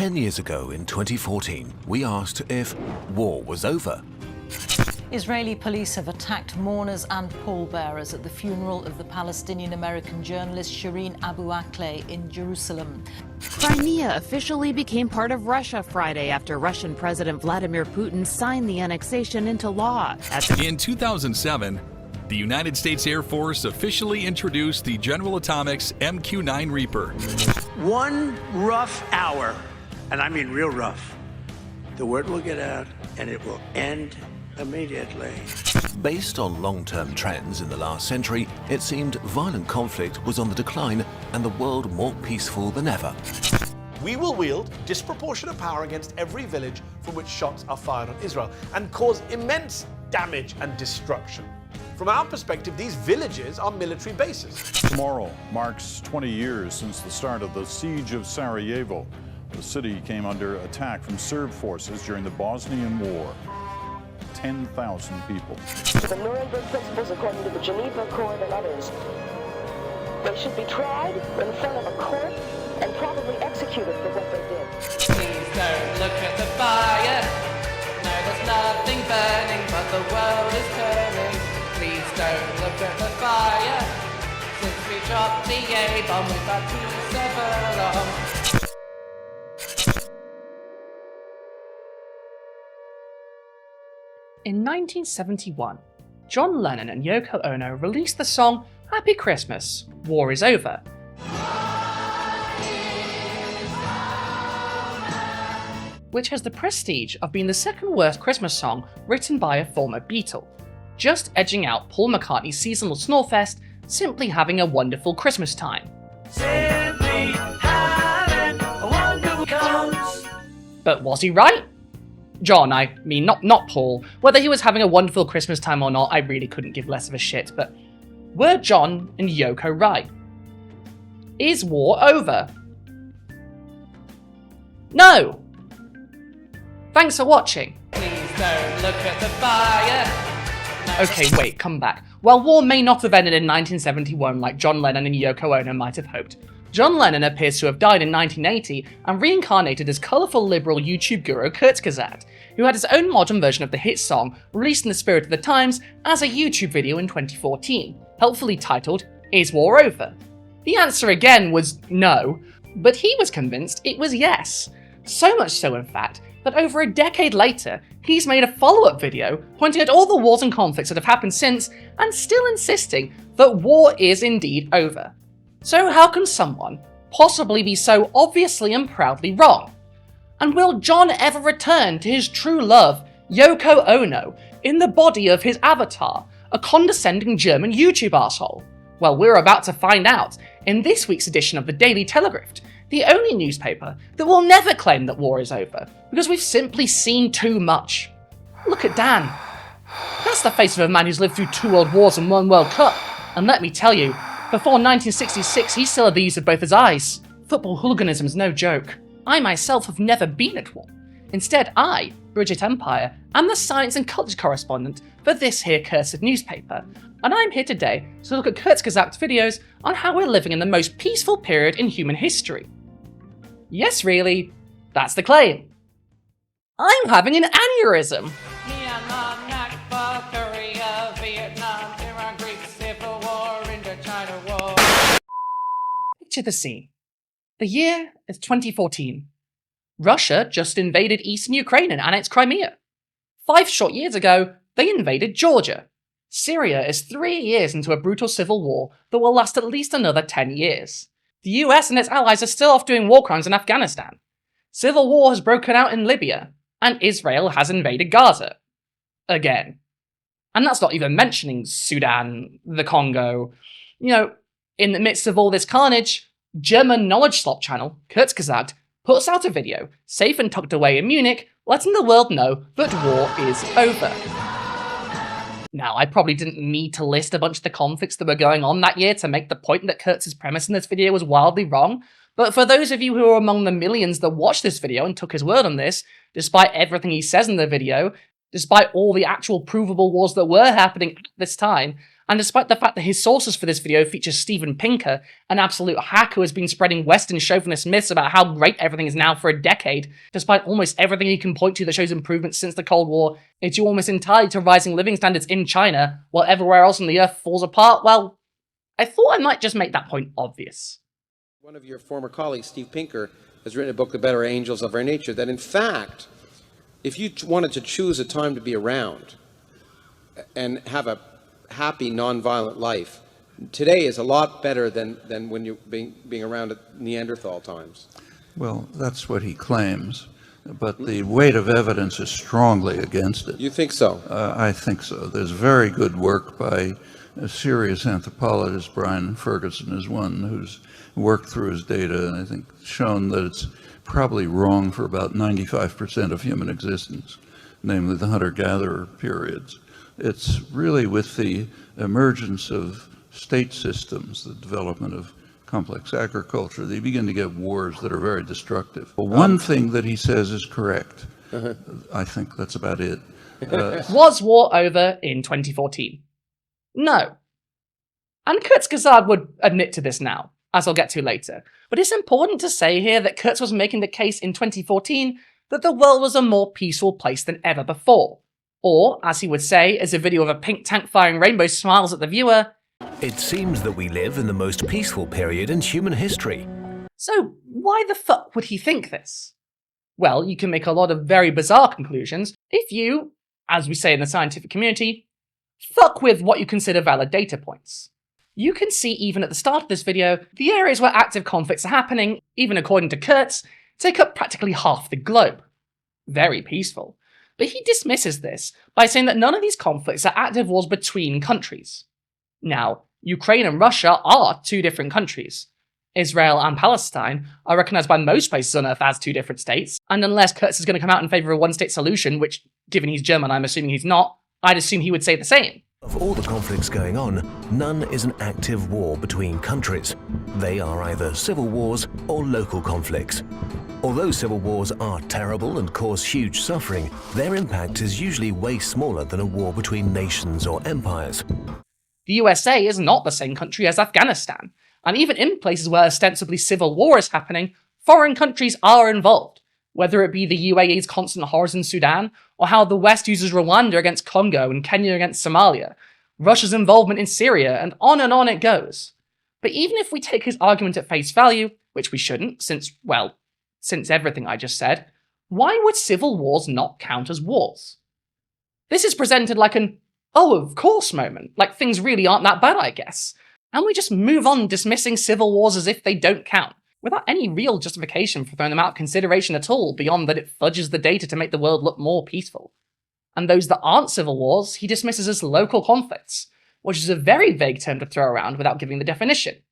10 years ago in 2014, we asked if war was over. Israeli police have attacked mourners and pallbearers at the funeral of the Palestinian-American journalist Shireen Abu Akleh in Jerusalem. Crimea officially became part of Russia Friday after Russian President Vladimir Putin signed the annexation into law. In 2007, the United States Air Force officially introduced the General Atomics MQ-9 Reaper. One rough hour, and I mean real rough, the word will get out and it will end immediately. Based on long-term trends in the last century, it seemed violent conflict was on the decline and the world more peaceful than ever. We will wield disproportionate power against every village from which shots are fired on Israel and cause immense damage and destruction. From our perspective, these villages are military bases. Tomorrow marks 20 years since the start of the siege of Sarajevo. The city came under attack from Serb forces during the Bosnian War. 10,000 people. The Nuremberg principles, according to the Geneva Accord and others, they should be tried in front of a court and probably executed for what they did. Please don't look at the fire. No, there's nothing burning, but the world is turning. Please don't look at the fire. Since we dropped the A-bomb, we've got to sever on. In 1971, John Lennon and Yoko Ono released the song Happy Christmas, War is Over. Which has the prestige of being the second worst Christmas song written by a former Beatle, just edging out Paul McCartney's seasonal Snorefest, Simply Having a Wonderful Christmas Time. Simply having a wonderful Christmas. But was he right? John, I mean, not Paul. Whether he was having a wonderful Christmas time or not, I really couldn't give less of a shit, but were John and Yoko right? Is war over? No! Thanks for watching. Please don't look at the fire. No. Okay, wait, come back. While war may not have ended in 1971 like John Lennon and Yoko Ono might have hoped, John Lennon appears to have died in 1980 and reincarnated as colourful liberal YouTube guru Kurzgesagt, who had his own modern version of the hit song released in the spirit of the times as a YouTube video in 2014, helpfully titled, Is War Over? The answer again was no, but he was convinced it was yes. So much so, in fact, that over a decade later, he's made a follow-up video pointing at all the wars and conflicts that have happened since and still insisting that war is indeed over. So how can someone possibly be so obviously and proudly wrong? And will John ever return to his true love, Yoko Ono, in the body of his avatar, a condescending German YouTube arsehole? Well, we're about to find out in this week's edition of the Daily Telegraph, the only newspaper that will never claim that war is over, because we've simply seen too much. Look at Dan. That's the face of a man who's lived through 2 world wars and 1 World Cup, and let me tell you, before 1966, he still had the use of both his eyes. Football hooliganism is no joke. I myself have never been at war. Instead, I, Brigitte Empire, am the science and culture correspondent for this here cursed newspaper, and I'm here today to look at Kurzgesagt videos on how we're living in the most peaceful period in human history. Yes, really, that's the claim. I'm having an aneurysm. Myanmar, Nakba, Korea, Vietnam, Iran, Greek Civil War, Indochina War. Picture the scene. The year is 2014. Russia just invaded eastern Ukraine and annexed Crimea. 5 short years ago, they invaded Georgia. Syria is 3 years into a brutal civil war that will last at least another 10 years. The US and its allies are still off doing war crimes in Afghanistan. Civil war has broken out in Libya, and Israel has invaded Gaza. Again. And that's not even mentioning Sudan, the Congo. You know, in the midst of all this carnage, German knowledge slop channel, Kurzgesagt, puts out a video, safe and tucked away in Munich, letting the world know that war is over. Now, I probably didn't need to list a bunch of the conflicts that were going on that year to make the point that Kurtz's premise in this video was wildly wrong, but for those of you who are among the millions that watched this video and took his word on this, despite everything he says in the video, despite all the actual provable wars that were happening at this time, And despite the fact that his sources for this video feature Steven Pinker, an absolute hack who has been spreading Western chauvinist myths about how great everything is now for a decade, despite almost everything he can point to that shows improvements since the Cold War, it's due almost entirely to rising living standards in China, while everywhere else on the earth falls apart, well, I thought I might just make that point obvious. One of your former colleagues, Steve Pinker, has written a book, The Better Angels of Our Nature, that in fact, if you wanted to choose a time to be around and have a happy, non-violent life, today is a lot better than when you're being around at Neanderthal times. Well, that's what he claims, but the weight of evidence is strongly against it. You think so? I think so. There's very good work by a serious anthropologist, Brian Ferguson is one, who's worked through his data and I think shown that it's probably wrong for about 95% of human existence, namely the hunter-gatherer periods. It's really with the emergence of state systems, the development of complex agriculture, they begin to get wars that are very destructive. But one thing that he says is correct. I think that's about it. Was war over in 2014? No. And Kurzgesagt would admit to this now, as I'll get to later. But it's important to say here that Kurtz was making the case in 2014 that the world was a more peaceful place than ever before. Or, as he would say, as a video of a pink tank firing rainbows smiles at the viewer, it seems that we live in the most peaceful period in human history. So, why the fuck would he think this? Well, you can make a lot of very bizarre conclusions if you, as we say in the scientific community, fuck with what you consider valid data points. You can see even at the start of this video, the areas where active conflicts are happening, even according to Kurtz, take up practically half the globe. Very peaceful. But he dismisses this by saying that none of these conflicts are active wars between countries. Now, Ukraine and Russia are two different countries. Israel and Palestine are recognised by most places on Earth as two different states, and unless Kurtz is going to come out in favour of a one-state solution, which, given he's German, I'm assuming he's not, I'd assume he would say the same. Of all the conflicts going on, none is an active war between countries. They are either civil wars or local conflicts. Although civil wars are terrible and cause huge suffering, their impact is usually way smaller than a war between nations or empires. The USA is not the same country as Afghanistan, and even in places where ostensibly civil war is happening, foreign countries are involved, whether it be the UAE's constant horrors in Sudan, or how the West uses Rwanda against Congo and Kenya against Somalia, Russia's involvement in Syria, and on it goes. But even if we take his argument at face value, which we shouldn't, since everything I just said, why would civil wars not count as wars? This is presented like an, oh, of course moment, like things really aren't that bad, I guess. And we just move on dismissing civil wars as if they don't count, without any real justification for throwing them out of consideration at all, beyond that it fudges the data to make the world look more peaceful. And those that aren't civil wars, he dismisses as local conflicts, which is a very vague term to throw around without giving the definition.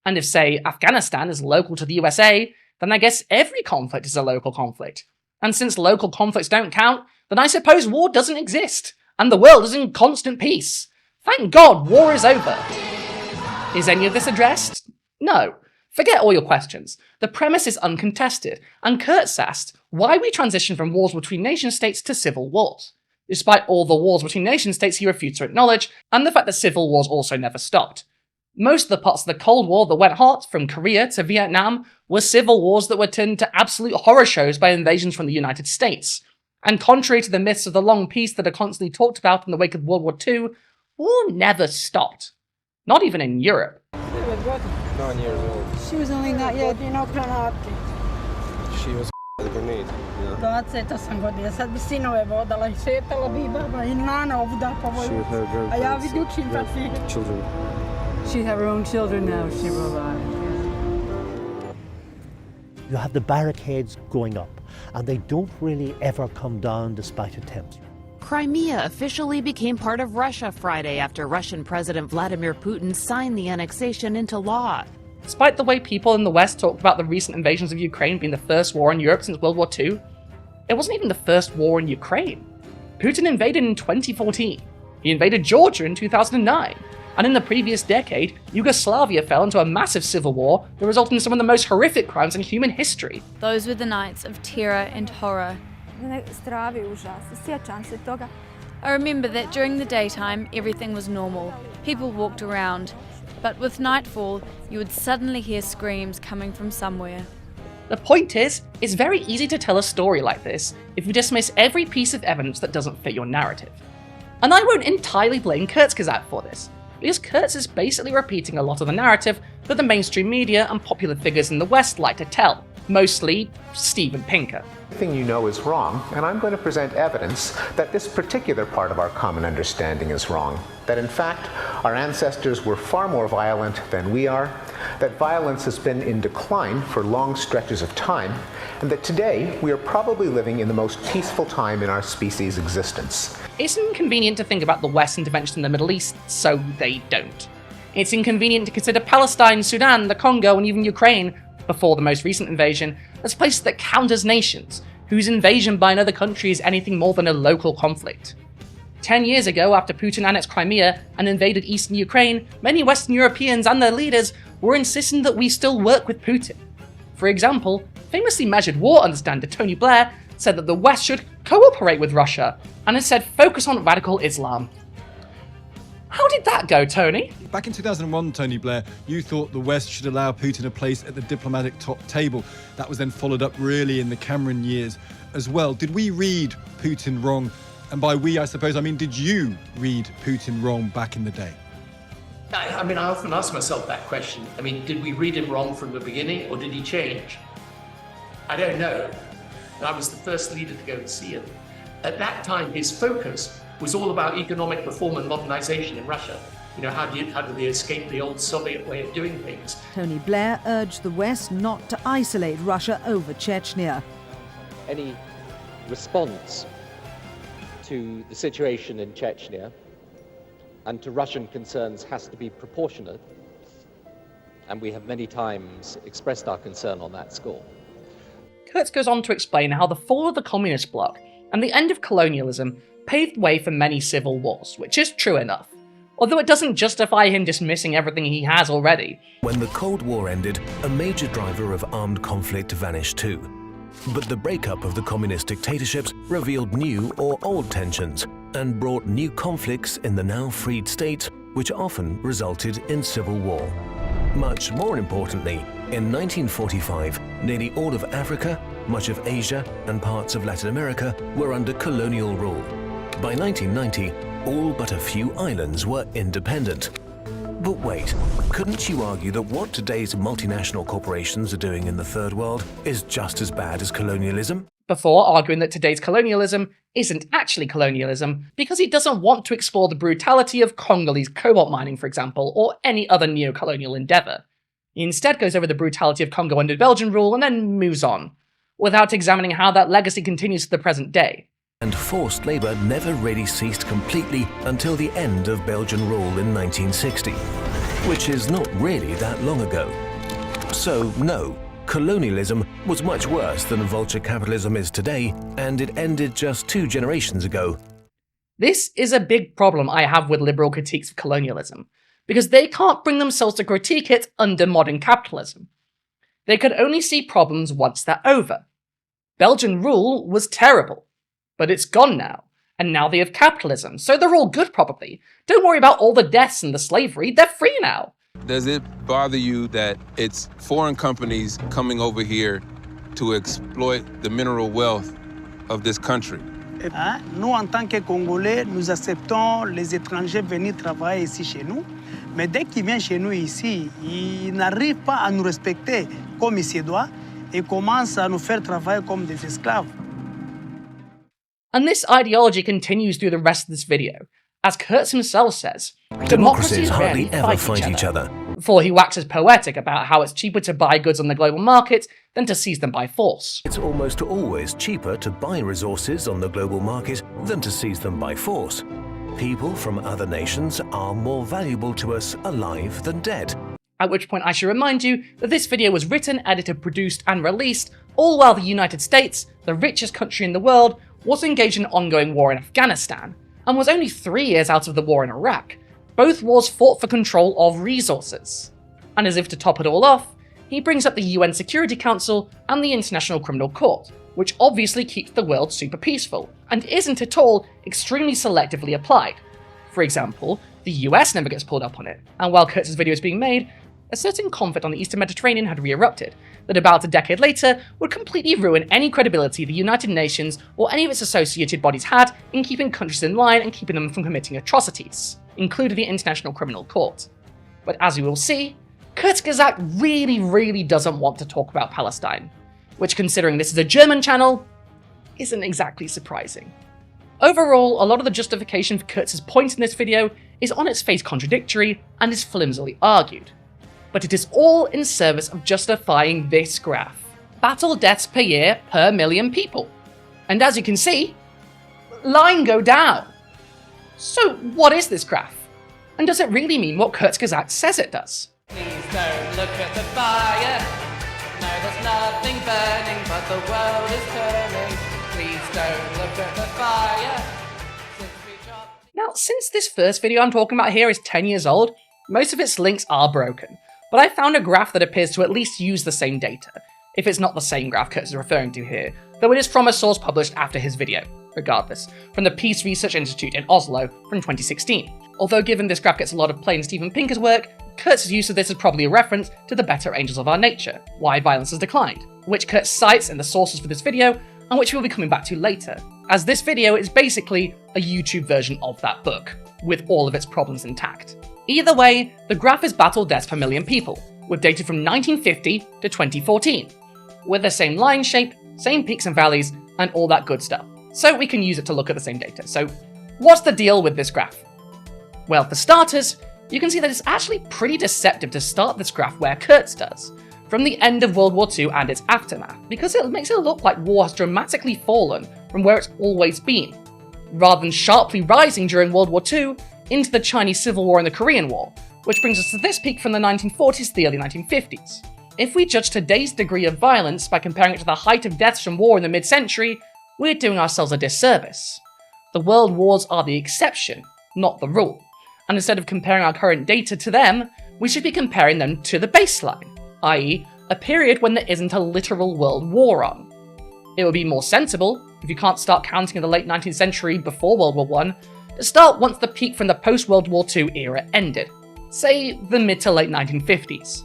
And if, say, Afghanistan is local to the USA, then I guess every conflict is a local conflict. And since local conflicts don't count, then I suppose war doesn't exist, and the world is in constant peace. Thank God war is over. Is any of this addressed? No. Forget all your questions. The premise is uncontested, and Kurtz asked why we transition from wars between nation-states to civil wars, despite all the wars between nation-states he refutes to acknowledge, and the fact that civil wars also never stopped. Most of the parts of the Cold War that went hot, from Korea to Vietnam, were civil wars that were turned into absolute horror shows by invasions from the United States. And contrary to the myths of the long peace that are constantly talked about in the wake of World War II, war never stopped. Not even in Europe. 9 years old. She was only not yet, She was a grenade. 28 godina, sad bi sinove vodala I šetala bi baba I nana ovuda po She would have her a ja vidi učim children. She had her own children now, she realized. You have the barricades going up, and they don't really ever come down despite attempts. Crimea officially became part of Russia Friday after Russian President Vladimir Putin signed the annexation into law. Despite the way people in the West talked about the recent invasions of Ukraine being the first war in Europe since World War II, it wasn't even the first war in Ukraine. Putin invaded in 2014. He invaded Georgia in 2009. And in the previous decade, Yugoslavia fell into a massive civil war that resulted in some of the most horrific crimes in human history. Those were the nights of terror and horror. Stravi užas, sjećam se toga. I remember that during the daytime, everything was normal. People walked around. But with nightfall, you would suddenly hear screams coming from somewhere. The point is, it's very easy to tell a story like this if you dismiss every piece of evidence that doesn't fit your narrative. And I won't entirely blame Kurzgesagt for this, because Kurtz is basically repeating a lot of the narrative that the mainstream media and popular figures in the West like to tell, mostly Steven Pinker. Everything you know is wrong, and I'm going to present evidence that this particular part of our common understanding is wrong. That in fact, our ancestors were far more violent than we are, that violence has been in decline for long stretches of time, and that today we are probably living in the most peaceful time in our species' existence. It's inconvenient to think about the West's intervention in the Middle East, so they don't. It's inconvenient to consider Palestine, Sudan, the Congo, and even Ukraine, before the most recent invasion, as places that count as nations, whose invasion by another country is anything more than a local conflict. 10 years ago, after Putin annexed Crimea and invaded eastern Ukraine, many Western Europeans and their leaders were insisting that we still work with Putin. For example, famously measured war understander Tony Blair said that the West should cooperate with Russia and instead focus on radical Islam. How did that go, Tony? Back in 2001, Tony Blair, you thought the West should allow Putin a place at the diplomatic top table. That was then followed up really in the Cameron years as well. Did we read Putin wrong? And by we, I suppose, I mean, did you read Putin wrong back in the day? I mean, I often ask myself that question. I mean, did we read him wrong from the beginning, or did he change? I don't know. I was the first leader to go and see him. At that time, his focus was all about economic reform and modernization in Russia. You know, how do they escape the old Soviet way of doing things? Tony Blair urged the West not to isolate Russia over Chechnya. Any response to the situation in Chechnya and to Russian concerns has to be proportionate, and we have many times expressed our concern on that score. Kurtz goes on to explain how the fall of the communist bloc and the end of colonialism paved way for many civil wars, which is true enough, although it doesn't justify him dismissing everything he has already. When the Cold War ended, a major driver of armed conflict vanished too. But the breakup of the communist dictatorships revealed new or old tensions and brought new conflicts in the now freed states, which often resulted in civil war. Much more importantly, in 1945, nearly all of Africa, much of Asia, and parts of Latin America were under colonial rule. By 1990, all but a few islands were independent. But wait, couldn't you argue that what today's multinational corporations are doing in the Third World is just as bad as colonialism? Before arguing that today's colonialism isn't actually colonialism because he doesn't want to explore the brutality of Congolese cobalt mining, for example, or any other neo-colonial endeavour. He instead goes over the brutality of Congo under Belgian rule and then moves on, without examining how that legacy continues to the present day. And forced labour never really ceased completely until the end of Belgian rule in 1960, which is not really that long ago. So no, colonialism was much worse than vulture capitalism is today, and it ended just 2 generations ago. This is a big problem I have with liberal critiques of colonialism, because they can't bring themselves to critique it under modern capitalism. They could only see problems once they're over. Belgian rule was terrible. But it's gone now, and now they have capitalism, so they're all good probably. Don't worry about all the deaths and the slavery, they're free now. Does it bother you that it's foreign companies coming over here to exploit the mineral wealth of this country? Nous, en tant que Congolais, nous acceptons les étrangers venir travailler ici chez nous, mais dès qu'ils viennent chez nous ici, ils n'arrivent pas à nous respecter comme il se doit et commencent à nous faire travailler comme des esclaves. And this ideology continues through the rest of this video. As Kurtz himself says, democracies hardly rarely ever fight each other. Before he waxes poetic about how it's cheaper to buy goods on the global market than to seize them by force. It's almost always cheaper to buy resources on the global market than to seize them by force. People from other nations are more valuable to us alive than dead. At which point I should remind you that this video was written, edited, produced, and released, all while the United States, the richest country in the world, was engaged in an ongoing war in Afghanistan, and was only 3 years out of the war in Iraq. Both wars fought for control of resources. And as if to top it all off, he brings up the UN Security Council and the International Criminal Court, which obviously keeps the world super peaceful, and isn't at all extremely selectively applied. For example, the US never gets pulled up on it, and while Kurtz's video is being made, a certain conflict on the Eastern Mediterranean had re-erupted, that about a decade later would completely ruin any credibility the United Nations or any of its associated bodies had in keeping countries in line and keeping them from committing atrocities, including the International Criminal Court. But as you will see, Kurzgesagt really doesn't want to talk about Palestine, which, considering this is a German channel, isn't exactly surprising. Overall, a lot of the justification for Kurtz's point in this video is on its face contradictory and is flimsily argued. But it is all in service of justifying this graph. Battle deaths per year per million people. And as you can see, line go down. So what is this graph? And does it really mean what Kurzgesagt says it does? Please don't look at the fire. No, there's nothing burning, but the world is turning. Please don't look at the fire. Now, since this first video I'm talking about here is 10 years old, most of its links are broken, but I found a graph that appears to at least use the same data, if it's not the same graph Kurtz is referring to here, though it is from a source published after his video, regardless, from the Peace Research Institute in Oslo from 2016. Although given this graph gets a lot of play in Steven Pinker's work, Kurtz's use of this is probably a reference to the better angels of our nature, why violence has declined, which Kurtz cites in the sources for this video, and which we'll be coming back to later, as this video is basically a YouTube version of that book, with all of its problems intact. Either way, the graph is battle deaths per million people, with data from 1950 to 2014, with the same line shape, same peaks and valleys, and all that good stuff, so we can use it to look at the same data. So what's the deal with this graph? Well, for starters, you can see that it's actually pretty deceptive to start this graph where Kurtz does, from the end of World War II and its aftermath, because it makes it look like war has dramatically fallen from where it's always been, rather than sharply rising during World War II into the Chinese Civil War and the Korean War, which brings us to this peak from the 1940s to the early 1950s. If we judge today's degree of violence by comparing it to the height of deaths from war in the mid-century, we're doing ourselves a disservice. The world wars are the exception, not the rule, and instead of comparing our current data to them, we should be comparing them to the baseline, i.e. a period when there isn't a literal world war on. It would be more sensible, if you can't start counting in the late 19th century before World War I, to start once the peak from the post-World War II era ended, say the mid to late 1950s.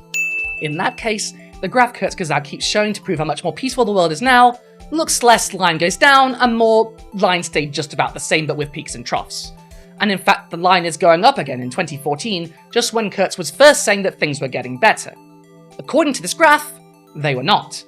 In that case, the graph Kurzgesagt keeps showing to prove how much more peaceful the world is now looks less line goes down and more line stayed just about the same but with peaks and troughs. And in fact, the line is going up again in 2014, just when Kurtz was first saying that things were getting better. According to this graph, they were not.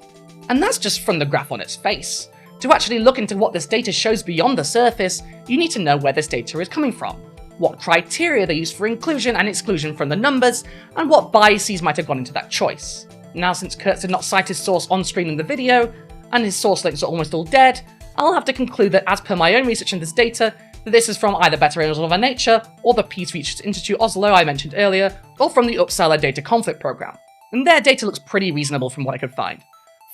And that's just from the graph on its face. To actually look into what this data shows beyond the surface, you need to know where this data is coming from, what criteria they use for inclusion and exclusion from the numbers, and what biases might have gone into that choice. Now, since Kurtz did not cite his source on screen in the video, and his source links are almost all dead, I'll have to conclude that as per my own research in this data, that this is from either Better Angels of Our Nature, or the Peace Research Institute Oslo I mentioned earlier, or from the Uppsala Data Conflict Program, and their data looks pretty reasonable from what I could find.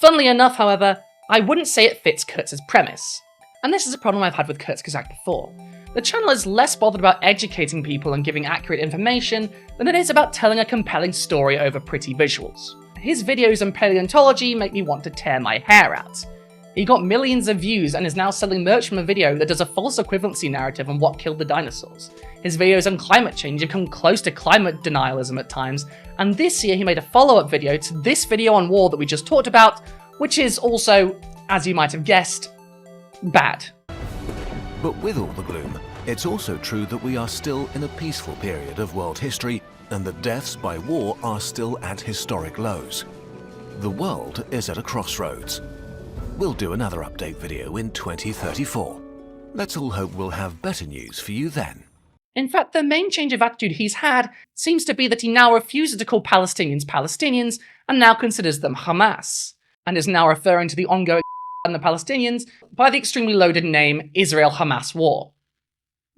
Funnily enough, however, I wouldn't say it fits Kurtz's premise. And this is a problem I've had with Kurzgesagt before. The channel is less bothered about educating people and giving accurate information than it is about telling a compelling story over pretty visuals. His videos on paleontology make me want to tear my hair out. He got millions of views and is now selling merch from a video that does a false equivalency narrative on what killed the dinosaurs. His videos on climate change have come close to climate denialism at times, and this year he made a follow-up video to this video on war that we just talked about, which is also, as you might have guessed, bad. But with all the gloom, it's also true that we are still in a peaceful period of world history and that deaths by war are still at historic lows. The world is at a crossroads. We'll do another update video in 2034. Let's all hope we'll have better news for you then. In fact, the main change of attitude he's had seems to be that he now refuses to call Palestinians Palestinians and now considers them Hamas, and is now referring to the ongoing and the Palestinians by the extremely loaded name Israel-Hamas War.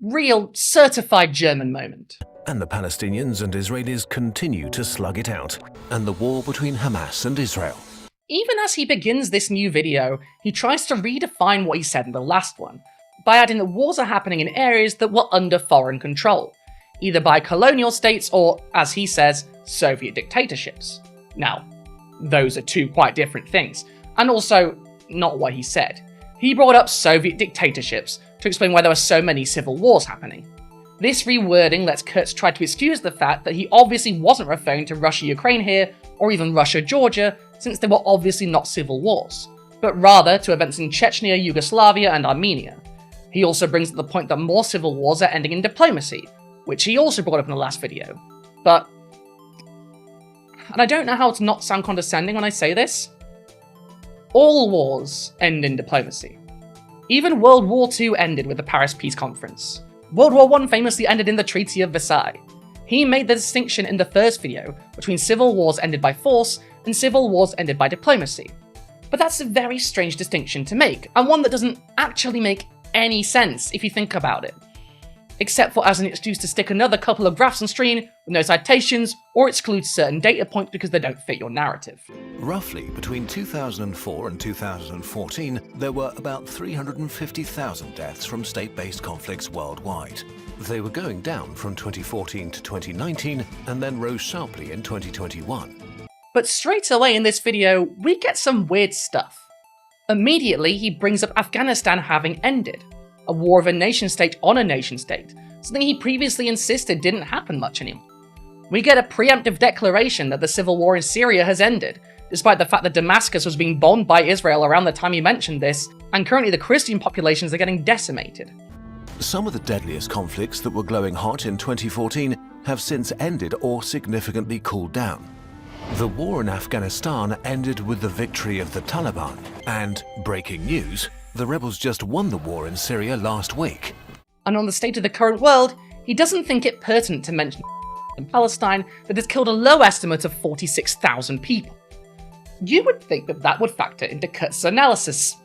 Real certified German moment. And the Palestinians and Israelis continue to slug it out, and the war between Hamas and Israel. Even as he begins this new video, he tries to redefine what he said in the last one, by adding that wars are happening in areas that were under foreign control, either by colonial states or, as he says, Soviet dictatorships. Now, those are two quite different things, and also, not what he said. He brought up Soviet dictatorships to explain why there were so many civil wars happening. This rewording lets Kurtz try to excuse the fact that he obviously wasn't referring to Russia-Ukraine here, or even Russia-Georgia, since they were obviously not civil wars, but rather to events in Chechnya, Yugoslavia, and Armenia. He also brings up the point that more civil wars are ending in diplomacy, which he also brought up in the last video. But, and I don't know how to not sound condescending when I say this, all wars end in diplomacy. Even World War II ended with the Paris Peace Conference. World War I famously ended in the Treaty of Versailles. He made the distinction in the first video between civil wars ended by force and civil wars ended by diplomacy. But that's a very strange distinction to make, and one that doesn't actually make any sense if you think about it. Except for as an excuse to stick another couple of graphs on screen with no citations, or exclude certain data points because they don't fit your narrative. Roughly between 2004 and 2014, there were about 350,000 deaths from state-based conflicts worldwide. They were going down from 2014 to 2019 and then rose sharply in 2021. But straight away in this video, we get some weird stuff. Immediately, he brings up Afghanistan having ended, a war of a nation-state on a nation-state, something he previously insisted didn't happen much anymore. We get a preemptive declaration that the civil war in Syria has ended, despite the fact that Damascus was being bombed by Israel around the time he mentioned this, and currently the Christian populations are getting decimated. Some of the deadliest conflicts that were glowing hot in 2014 have since ended or significantly cooled down. The war in Afghanistan ended with the victory of the Taliban, and, breaking news, the rebels just won the war in Syria last week. And on the state of the current world, he doesn't think it pertinent to mention in Palestine that has killed a low estimate of 46,000 people. You would think that that would factor into Kurtz's analysis,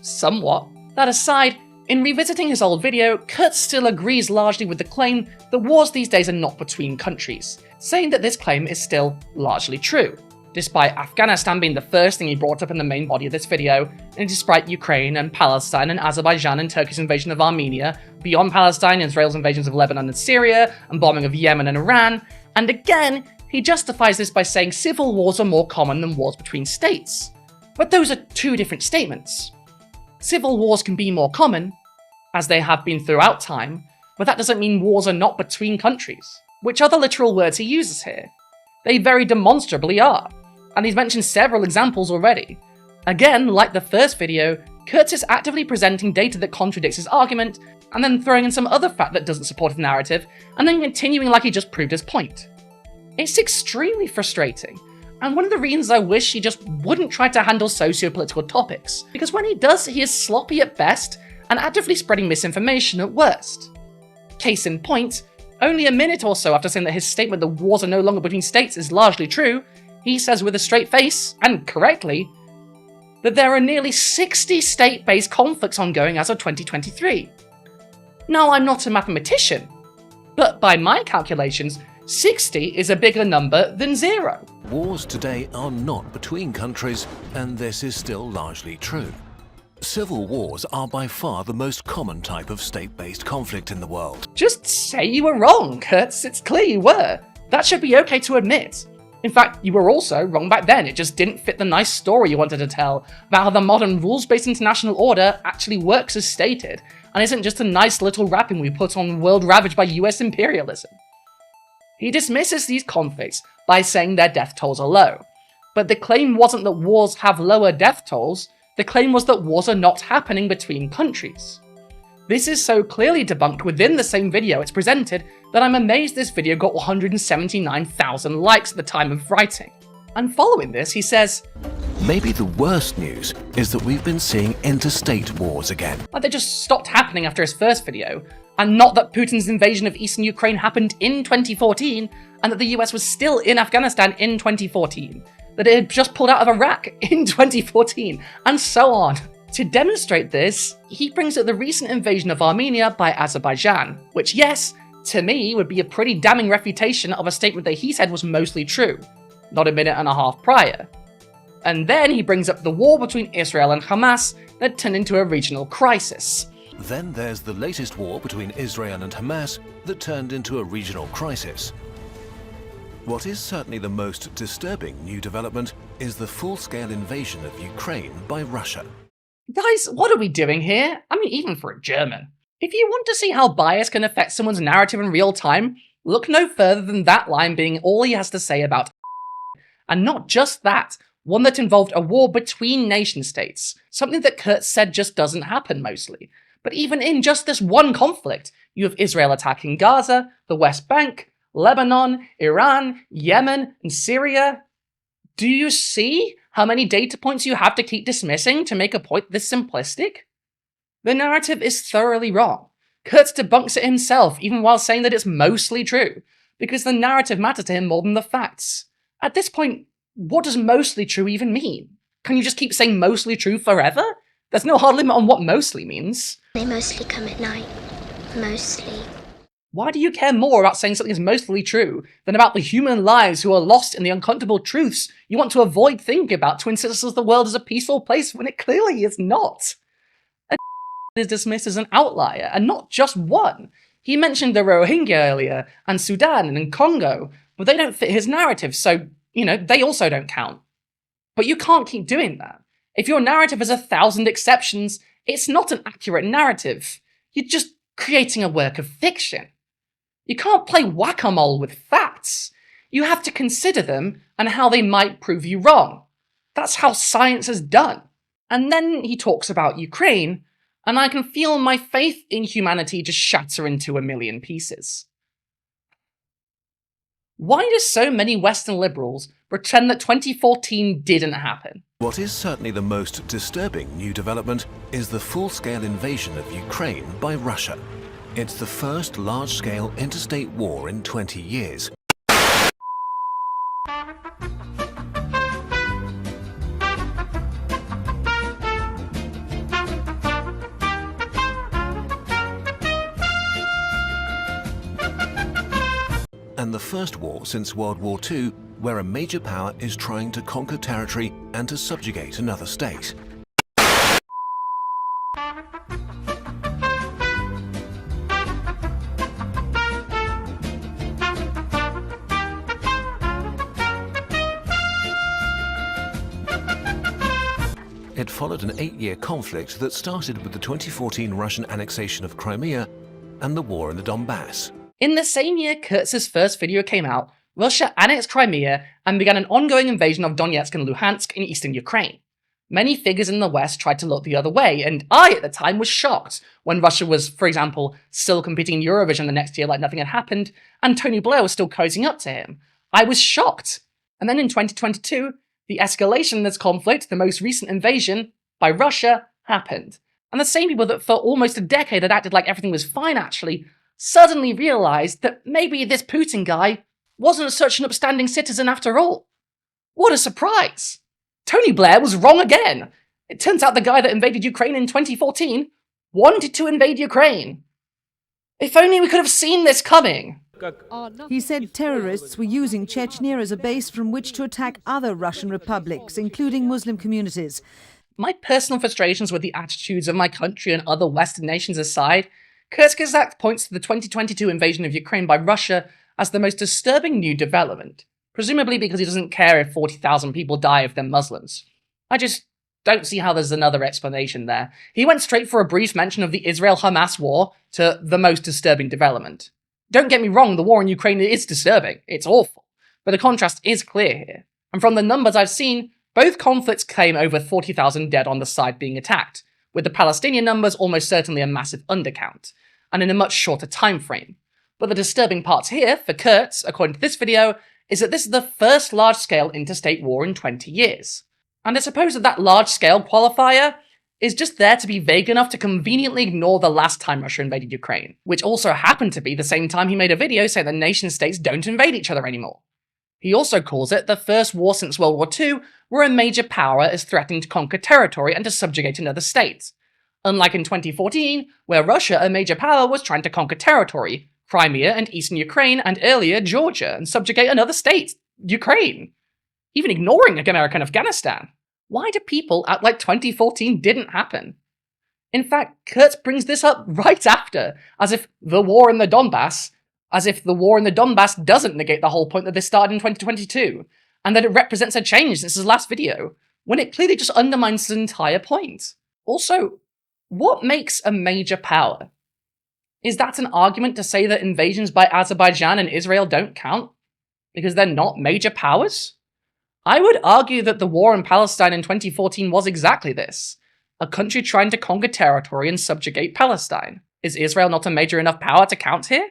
somewhat. That aside, in revisiting his old video, Kurtz still agrees largely with the claim that wars these days are not between countries, saying that this claim is still largely true, despite Afghanistan being the first thing he brought up in the main body of this video, and despite Ukraine and Palestine and Azerbaijan and Turkey's invasion of Armenia, beyond Palestine, Israel's invasions of Lebanon and Syria, and bombing of Yemen and Iran, and again, he justifies this by saying civil wars are more common than wars between states. But those are two different statements. Civil wars can be more common, as they have been throughout time, but that doesn't mean wars are not between countries, which are the literal words he uses here. They very demonstrably are, and he's mentioned several examples already. Again, like the first video, Kurtz is actively presenting data that contradicts his argument, and then throwing in some other fact that doesn't support his narrative, and then continuing like he just proved his point. It's extremely frustrating, and one of the reasons I wish he just wouldn't try to handle socio-political topics, because when he does, he is sloppy at best, and actively spreading misinformation at worst. Case in point, only a minute or so after saying that his statement that wars are no longer between states is largely true, he says with a straight face, and correctly, that there are nearly 60 state-based conflicts ongoing as of 2023. Now, I'm not a mathematician, but by my calculations, 60 is a bigger number than 0. Wars today are not between countries, and this is still largely true. Civil wars are by far the most common type of state-based conflict in the world. Just say you were wrong, Kurtz. It's clear you were. That should be okay to admit. In fact, you were also wrong back then. It just didn't fit the nice story you wanted to tell about how the modern rules-based international order actually works as stated, and isn't just a nice little wrapping we put on a world ravaged by US imperialism. He dismisses these conflicts by saying their death tolls are low. But the claim wasn't that wars have lower death tolls, the claim was that wars are not happening between countries. This is so clearly debunked within the same video it's presented that I'm amazed this video got 179,000 likes at the time of writing. And following this, he says, Maybe the worst news is that we've been seeing interstate wars again. Like they just stopped happening after his first video, and not that Putin's invasion of eastern Ukraine happened in 2014, and that the US was still in Afghanistan in 2014, that it had just pulled out of Iraq in 2014, and so on. To demonstrate this, he brings up the recent invasion of Armenia by Azerbaijan, which, yes, to me would be a pretty damning refutation of a statement that he said was mostly true, not a minute and a half prior. And then he brings up the war between Israel and Hamas that turned into a regional crisis. Then there's the latest war between Israel and Hamas that turned into a regional crisis. What is certainly the most disturbing new development is the full-scale invasion of Ukraine by Russia. Guys, what are we doing here? I mean, even for a German. If you want to see how bias can affect someone's narrative in real time, look no further than that line being all he has to say about and not just that, one that involved a war between nation-states, something that Kurtz said just doesn't happen mostly. But even in just this one conflict, you have Israel attacking Gaza, the West Bank, Lebanon, Iran, Yemen, and Syria. Do you see how many data points you have to keep dismissing to make a point this simplistic? The narrative is thoroughly wrong. Kurtz debunks it himself, even while saying that it's mostly true, because the narrative matters to him more than the facts. At this point, what does mostly true even mean? Can you just keep saying mostly true forever? There's no hard limit on what mostly means. They mostly come at night. Mostly. Why do you care more about saying something is mostly true than about the human lives who are lost in the uncomfortable truths you want to avoid thinking about to insist that the world is a peaceful place when it clearly is not? And is dismissed as an outlier, and not just one. He mentioned the Rohingya earlier, and Sudan and Congo, but they don't fit his narrative, so, they also don't count. But you can't keep doing that. If your narrative has 1,000 exceptions, it's not an accurate narrative. You're just creating a work of fiction. You can't play whack-a-mole with facts. You have to consider them and how they might prove you wrong. That's how science is done. And then he talks about Ukraine, and I can feel my faith in humanity just shatter into a million pieces. Why do so many Western liberals pretend that 2014 didn't happen? What is certainly the most disturbing new development is the full-scale invasion of Ukraine by Russia. It's the first large-scale interstate war in 20 years. And the first war since World War II, where a major power is trying to conquer territory and to subjugate another state. It followed an 8-year conflict that started with the 2014 Russian annexation of Crimea and the war in the Donbass. In the same year Kurtz's first video came out, Russia annexed Crimea and began an ongoing invasion of Donetsk and Luhansk in eastern Ukraine. Many figures in the West tried to look the other way, and I at the time was shocked when Russia was, for example, still competing in Eurovision the next year like nothing had happened, and Tony Blair was still cozying up to him. I was shocked. And then in 2022, the escalation of this conflict, the most recent invasion by Russia, happened. And the same people that for almost a decade had acted like everything was fine actually, suddenly realized that maybe this Putin guy wasn't such an upstanding citizen after all. What a surprise! Tony Blair was wrong again. It turns out the guy that invaded Ukraine in 2014 wanted to invade Ukraine. If only we could have seen this coming. He said terrorists were using Chechnya as a base from which to attack other Russian republics, including Muslim communities. My personal frustrations with the attitudes of my country and other Western nations aside, Kurzgesagt points to the 2022 invasion of Ukraine by Russia as the most disturbing new development, presumably because he doesn't care if 40,000 people die if they're Muslims. I just don't see how there's another explanation there. He went straight for a brief mention of the Israel-Hamas war to the most disturbing development. Don't get me wrong, the war in Ukraine is disturbing. It's awful. But the contrast is clear here. And from the numbers I've seen, both conflicts claim over 40,000 dead on the side being attacked, with the Palestinian numbers almost certainly a massive undercount, and in a much shorter time frame. But the disturbing parts here, for Kurtz, according to this video, is that this is the first large-scale interstate war in 20 years. And I suppose that large-scale qualifier is just there to be vague enough to conveniently ignore the last time Russia invaded Ukraine, which also happened to be the same time he made a video saying that nation-states don't invade each other anymore. He also calls it the first war since World War II where a major power is threatening to conquer territory and to subjugate another state. Unlike in 2014, where Russia, a major power, was trying to conquer territory, Crimea and eastern Ukraine, and earlier Georgia, and subjugate another state, Ukraine. Even ignoring America and Afghanistan. Why do people act like 2014 didn't happen? In fact, Kurtz brings this up right after, as if the war in the Donbass, As if the war in the Donbass doesn't negate the whole point that this started in 2022, and that it represents a change since his last video, when it clearly just undermines his entire point. Also, what makes a major power? Is that an argument to say that invasions by Azerbaijan and Israel don't count? Because they're not major powers? I would argue that the war in Palestine in 2014 was exactly this. A country trying to conquer territory and subjugate Palestine. Is Israel not a major enough power to count here?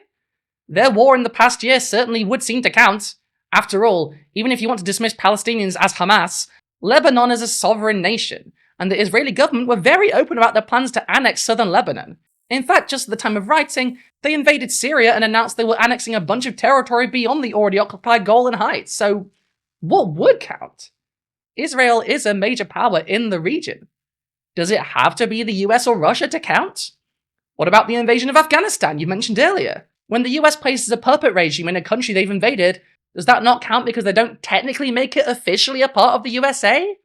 Their war in the past year certainly would seem to count. After all, even if you want to dismiss Palestinians as Hamas, Lebanon is a sovereign nation, and the Israeli government were very open about their plans to annex southern Lebanon. In fact, just at the time of writing, they invaded Syria and announced they were annexing a bunch of territory beyond the already occupied Golan Heights, so what would count? Israel is a major power in the region. Does it have to be the US or Russia to count? What about the invasion of Afghanistan you mentioned earlier? When the US places a puppet regime in a country they've invaded, does that not count because they don't technically make it officially a part of the USA?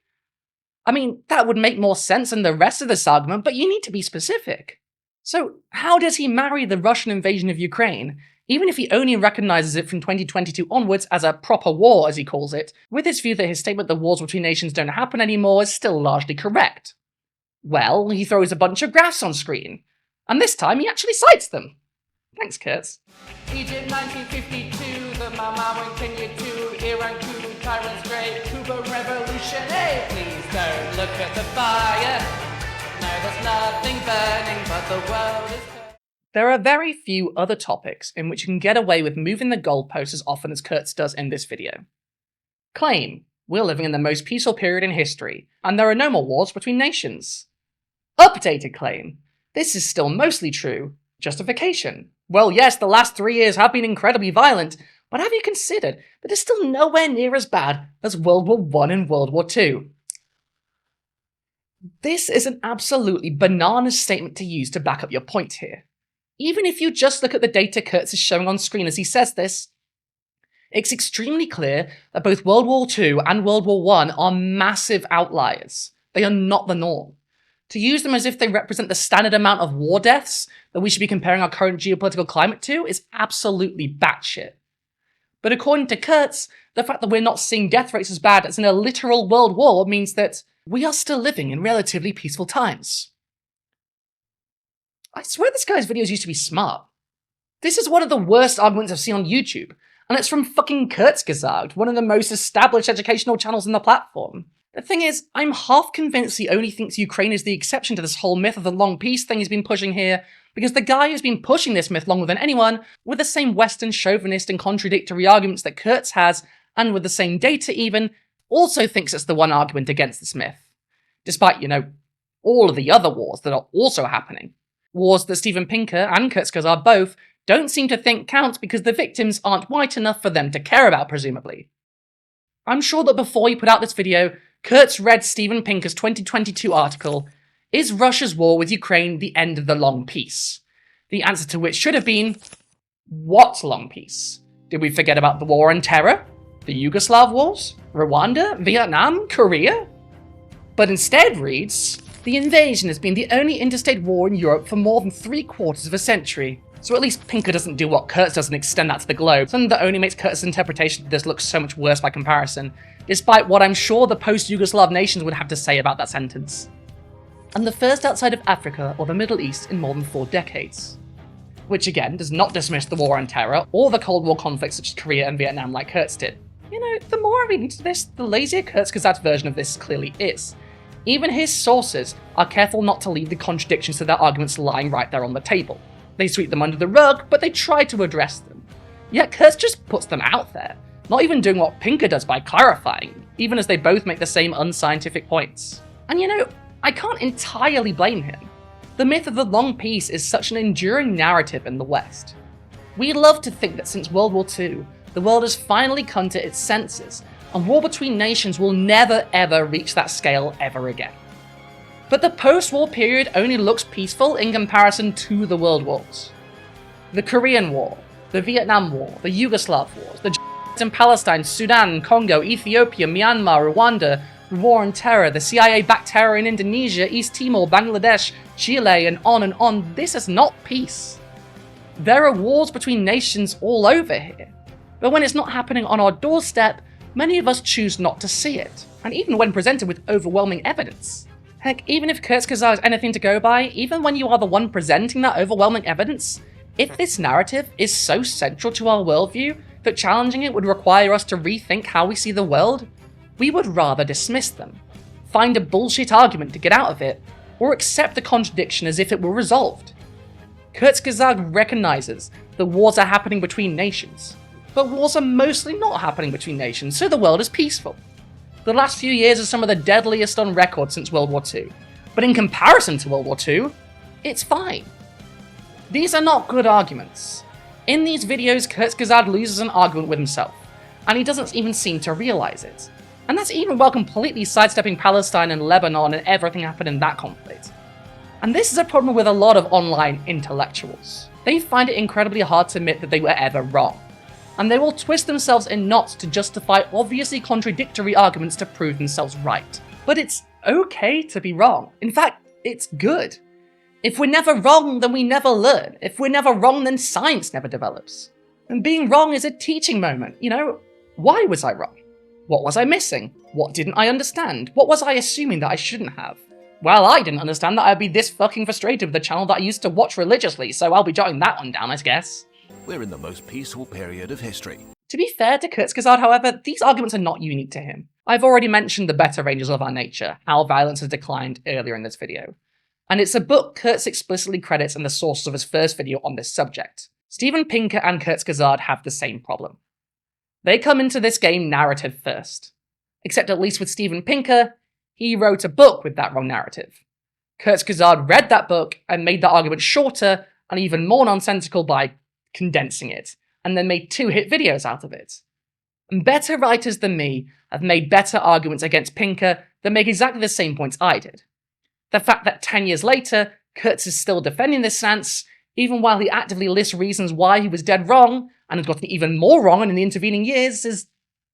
I mean, that would make more sense than the rest of this argument, but you need to be specific. So, how does he marry the Russian invasion of Ukraine, even if he only recognizes it from 2022 onwards as a proper war, as he calls it, with his view that his statement that wars between nations don't happen anymore is still largely correct? Well, he throws a bunch of graphs on screen, and this time he actually cites them. Thanks, Kurtz. Egypt 1952, the Mama in Kenya 2, Iran coup, tyrants great, Cuba revolution, hey, please don't look at the fire. No, there's nothing burning, but the world is... There are very few other topics in which you can get away with moving the goalposts as often as Kurtz does in this video. Claim, we're living in the most peaceful period in history, and there are no more wars between nations. Updated claim, this is still mostly true. Justification, well yes, the last 3 years have been incredibly violent, but have you considered that it's still nowhere near as bad as World War I and World War II? This is an absolutely bananas statement to use to back up your point here. Even if you just look at the data Kurtz is showing on screen as he says this, it's extremely clear that both World War II and World War I are massive outliers. They are not the norm. To use them as if they represent the standard amount of war deaths that we should be comparing our current geopolitical climate to is absolutely batshit. But according to Kurtz, the fact that we're not seeing death rates as bad as in a literal world war means that we are still living in relatively peaceful times. I swear this guy's videos used to be smart. This is one of the worst arguments I've seen on YouTube, and it's from fucking Kurzgesagt, one of the most established educational channels on the platform. The thing is, I'm half convinced he only thinks Ukraine is the exception to this whole myth of the long peace thing he's been pushing here, because the guy who's been pushing this myth longer than anyone, with the same Western chauvinist and contradictory arguments that Kurtz has, and with the same data even, also thinks it's the one argument against this myth. Despite, all of the other wars that are also happening. Wars that Steven Pinker and Kurzgesagt both don't seem to think count because the victims aren't white enough for them to care about, presumably. I'm sure that before he put out this video, Kurtz read Steven Pinker's 2022 article, Is Russia's War with Ukraine the End of the Long Peace? The answer to which should have been, what long peace? Did we forget about the war on terror? The Yugoslav wars? Rwanda? Vietnam? Korea? But instead reads, the invasion has been the only interstate war in Europe for more than 3/4 of a century. So at least Pinker doesn't do what Kurtz does and extend that to the globe, something that only makes Kurtz's interpretation of this look so much worse by comparison, despite what I'm sure the post-Yugoslav nations would have to say about that sentence. And the first outside of Africa or the Middle East in more than 4 decades. Which again does not dismiss the war on terror or the Cold War conflicts such as Korea and Vietnam like Kurtz did. The more I read into this, the lazier Kurzgesagt's version of this clearly is. Even his sources are careful not to leave the contradictions to their arguments lying right there on the table. They sweep them under the rug, but they try to address them. Yet Kurtz just puts them out there, not even doing what Pinker does by clarifying, even as they both make the same unscientific points. And I can't entirely blame him. The myth of the long peace is such an enduring narrative in the West. We love to think that since World War II, the world has finally come to its senses, and war between nations will never ever reach that scale ever again. But the post-war period only looks peaceful in comparison to the world wars. The Korean War, the Vietnam War, the Yugoslav wars, the in Palestine, Sudan, Congo, Ethiopia, Myanmar, Rwanda, the war on terror, the CIA-backed terror in Indonesia, East Timor, Bangladesh, Chile, and on. This is not peace. There are wars between nations all over here. But when it's not happening on our doorstep, many of us choose not to see it. And even when presented with overwhelming evidence. Heck, even if Kurzgesagt is anything to go by, even when you are the one presenting that overwhelming evidence, if this narrative is so central to our worldview that challenging it would require us to rethink how we see the world, we would rather dismiss them, find a bullshit argument to get out of it, or accept the contradiction as if it were resolved. Kurzgesagt recognizes that wars are happening between nations, but wars are mostly not happening between nations, so the world is peaceful. The last few years are some of the deadliest on record since World War II, but in comparison to World War II, it's fine. These are not good arguments. In these videos, Kurzgesagt loses an argument with himself, and he doesn't even seem to realize it. And that's even while completely sidestepping Palestine and Lebanon and everything happened in that conflict. And this is a problem with a lot of online intellectuals. They find it incredibly hard to admit that they were ever wrong, and they will twist themselves in knots to justify obviously contradictory arguments to prove themselves right. But it's okay to be wrong. In fact, it's good. If we're never wrong, then we never learn. If we're never wrong, then science never develops. And being wrong is a teaching moment, you know? Why was I wrong? What was I missing? What didn't I understand? What was I assuming that I shouldn't have? Well, I didn't understand that I'd be this fucking frustrated with the channel that I used to watch religiously, so I'll be jotting that one down, I guess. We're in the most peaceful period of history. To be fair to Kurzgesagt, however, these arguments are not unique to him. I've already mentioned The Better Angels of Our Nature, How Violence Has Declined earlier in this video. And it's a book Kurtz explicitly credits in the sources of his first video on this subject. Steven Pinker and Kurzgesagt have the same problem. They come into this game narrative first. Except at least with Steven Pinker, he wrote a book with that wrong narrative. Kurzgesagt read that book and made the argument shorter and even more nonsensical by condensing it, and then made 2 hit videos out of it. And better writers than me have made better arguments against Pinker that make exactly the same points I did. The fact that 10 years later, Kurtz is still defending this stance, even while he actively lists reasons why he was dead wrong, and has gotten even more wrong in the intervening years, is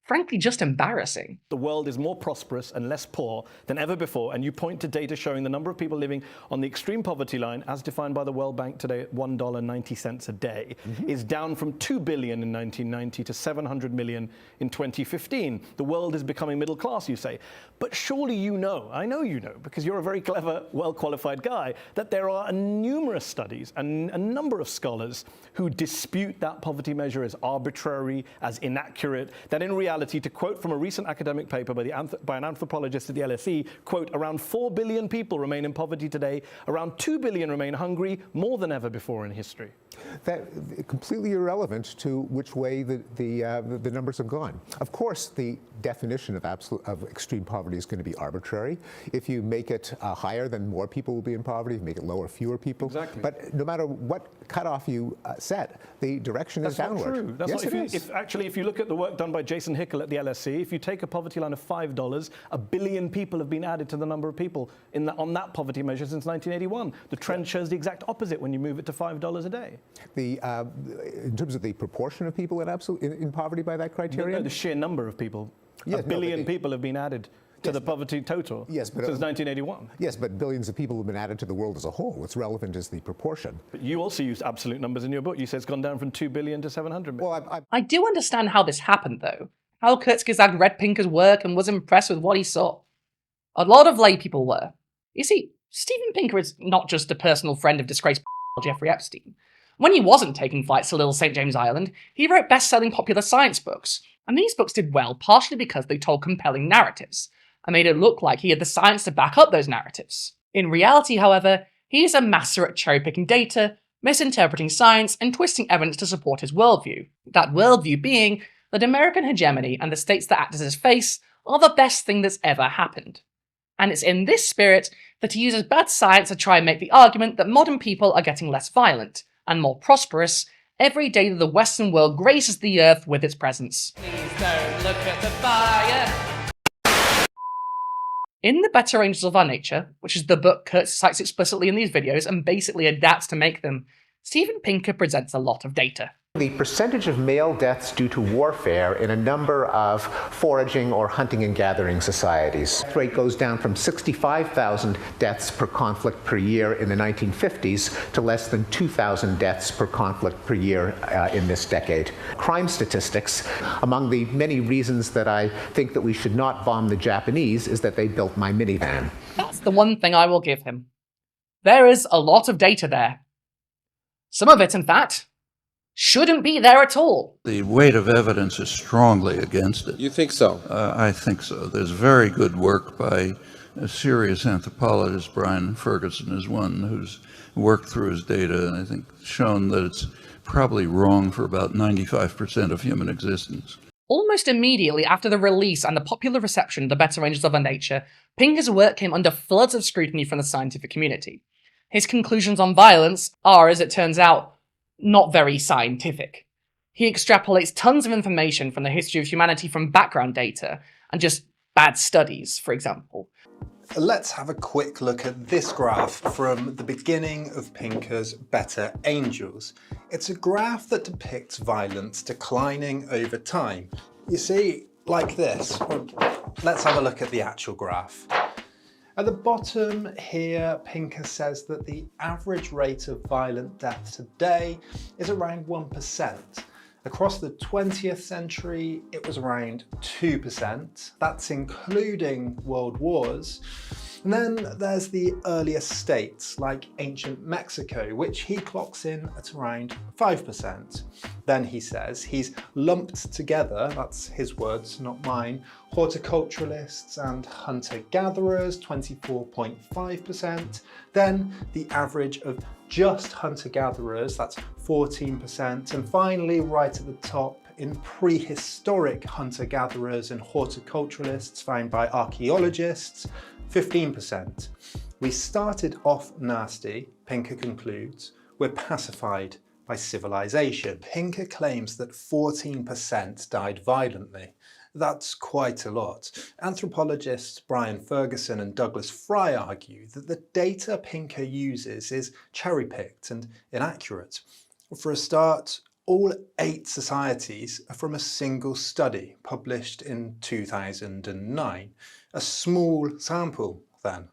frankly just embarrassing. The world is more prosperous and less poor than ever before, and you point to data showing the number of people living on the extreme poverty line, as defined by the World Bank today at $1.90 a day, is down from 2 billion in 1990 to 700 million in 2015. The world is becoming middle class, you say. But surely you know, I know you know, because you're a very clever, well-qualified guy, that there are numerous studies and a number of scholars who dispute that poverty measure as arbitrary, as inaccurate, that in reality, to quote from a recent academic paper by an anthropologist at the LSE, quote, around 4 billion people remain in poverty today, around 2 billion remain hungry, more than ever before in history. That completely irrelevant to which way the numbers have gone. Of course, the definition of extreme poverty is going to be arbitrary. If you make it higher, then more people will be in poverty. If you make it lower, fewer people. Exactly. But no matter what cutoff you set, the direction is downward. That's not true. That's yes, not, it is. If you look at the work done by Jason Hickel at the LSE, if you take a poverty line of $5, 1 billion people have been added to the number of people on that poverty measure since 1981. The trend shows the exact opposite when you move it to $5 a day. In terms of the proportion of people in poverty by that criteria? No, the sheer number of people. Yes, 1 billion people have been added to the poverty total since 1981. Yes, but billions of people have been added to the world as a whole. What's relevant is the proportion. But you also used absolute numbers in your book. You said it's gone down from 2 billion to 700 million. Well, I do understand how this happened, though. How Kurzgesagt read Pinker's work and was impressed with what he saw. A lot of lay people were. You see, Steven Pinker is not just a personal friend of disgraced Jeffrey Epstein. When he wasn't taking flights to Little St. James Island, he wrote best-selling popular science books. And these books did well partially because they told compelling narratives, and made it look like he had the science to back up those narratives. In reality, however, he is a master at cherry-picking data, misinterpreting science, and twisting evidence to support his worldview. That worldview being that American hegemony and the states that act as his face are the best thing that's ever happened. And it's in this spirit that he uses bad science to try and make the argument that modern people are getting less violent and more prosperous every day that the Western world graces the earth with its presence. Please don't look at the fire. In The Better Angels of Our Nature, which is the book Kurtz cites explicitly in these videos and basically adapts to make them, Steven Pinker presents a lot of data. The percentage of male deaths due to warfare in a number of foraging or hunting and gathering societies. The rate goes down from 65,000 deaths per conflict per year in the 1950s to less than 2,000 deaths per conflict per year in this decade. Crime statistics, among the many reasons that I think that we should not bomb the Japanese, is that they built my minivan. That's the one thing I will give him. There is a lot of data there. Some of it, in fact, shouldn't be there at all. The weight of evidence is strongly against it. You think so? I think so. There's very good work by a serious anthropologist, Brian Ferguson is one, who's worked through his data and I think shown that it's probably wrong for about 95% of human existence. Almost immediately after the release and the popular reception of The Better Angels of Our Nature, Pinker's work came under floods of scrutiny from the scientific community. His conclusions on violence are, as it turns out, not very scientific. He extrapolates tons of information from the history of humanity from background data and just bad studies, for example. Let's have a quick look at this graph from the beginning of Pinker's Better Angels. It's a graph that depicts violence declining over time. You see, like this. Let's have a look at the actual graph. At the bottom here, Pinker says that the average rate of violent death today is around 1%. Across the 20th century, it was around 2%. That's including world wars. And then there's the earlier states, like ancient Mexico, which he clocks in at around 5%. Then he says he's lumped together, that's his words, not mine, horticulturalists and hunter-gatherers, 24.5%. Then the average of just hunter-gatherers, that's 14%. And finally, right at the top, in prehistoric hunter-gatherers and horticulturalists found by archaeologists, 15%. We started off nasty, Pinker concludes. We're pacified by civilization. Pinker claims that 14% died violently. That's quite a lot. Anthropologists Brian Ferguson and Douglas Fry argue that the data Pinker uses is cherry-picked and inaccurate. For a start, all 8 societies are from a single study published in 2009. A small sample, then.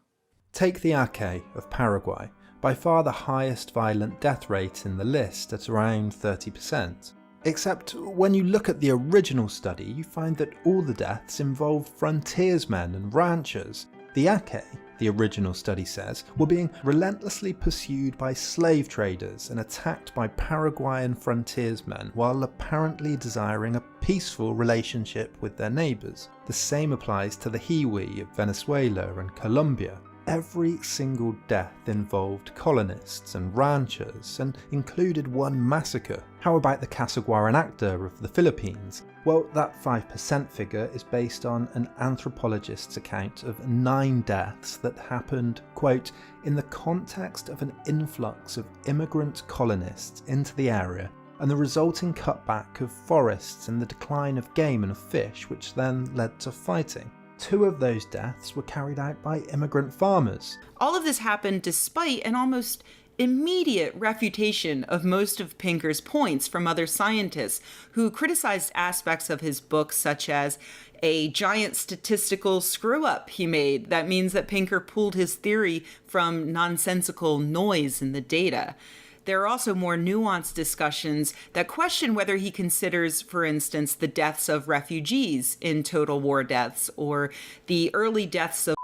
Take the Ake of Paraguay, by far the highest violent death rate in the list at around 30%. Except when you look at the original study, you find that all the deaths involved frontiersmen and ranchers. The Ake, the original study says, were being relentlessly pursued by slave traders and attacked by Paraguayan frontiersmen while apparently desiring a peaceful relationship with their neighbours. The same applies to the Hiwi of Venezuela and Colombia. Every single death involved colonists and ranchers and included one massacre. How about the Casaguaran actor of the Philippines? Well, that 5% figure is based on an anthropologist's account of 9 deaths that happened, quote, in the context of an influx of immigrant colonists into the area and the resulting cutback of forests and the decline of game and fish, which then led to fighting. 2 of those deaths were carried out by immigrant farmers. All of this happened despite an almost immediate refutation of most of Pinker's points from other scientists who criticized aspects of his book, such as a giant statistical screw-up he made that means that Pinker pulled his theory from nonsensical noise in the data. There are also more nuanced discussions that question whether he considers, for instance, the deaths of refugees in total war deaths, or the early deaths of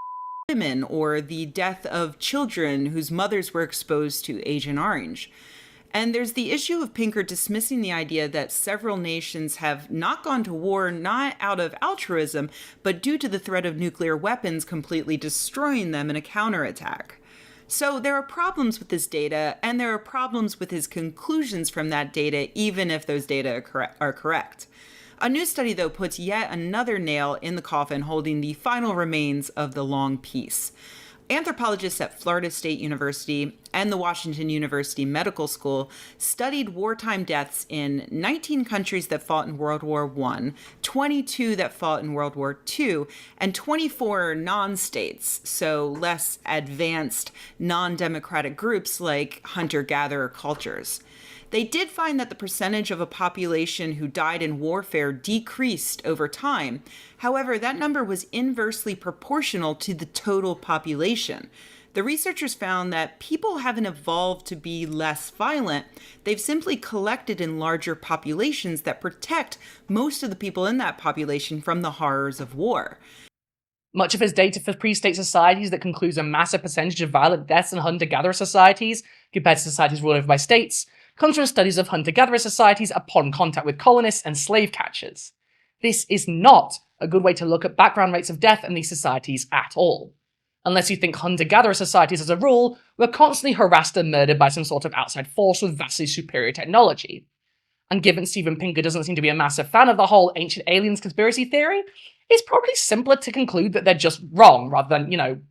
women, or the death of children whose mothers were exposed to Agent Orange. And there's the issue of Pinker dismissing the idea that several nations have not gone to war not out of altruism, but due to the threat of nuclear weapons completely destroying them in a counterattack. So there are problems with this data, and there are problems with his conclusions from that data, even if those data are correct. A new study, though, puts yet another nail in the coffin, holding the final remains of the long peace. Anthropologists at Florida State University and the Washington University Medical School studied wartime deaths in 19 countries that fought in World War I, 22 that fought in World War II, and 24 non-states, so less advanced, non-democratic groups like hunter-gatherer cultures. They did find that the percentage of a population who died in warfare decreased over time. However, that number was inversely proportional to the total population. The researchers found that people haven't evolved to be less violent. They've simply collected in larger populations that protect most of the people in that population from the horrors of war. Much of his data for pre-state societies that concludes a massive percentage of violent deaths in hunter-gatherer societies compared to societies ruled over by states comes from studies of hunter-gatherer societies upon contact with colonists and slave catchers. This is not a good way to look at background rates of death in these societies at all. Unless you think hunter-gatherer societies as a rule were constantly harassed and murdered by some sort of outside force with vastly superior technology. And given Steven Pinker doesn't seem to be a massive fan of the whole ancient aliens conspiracy theory, it's probably simpler to conclude that they're just wrong rather than,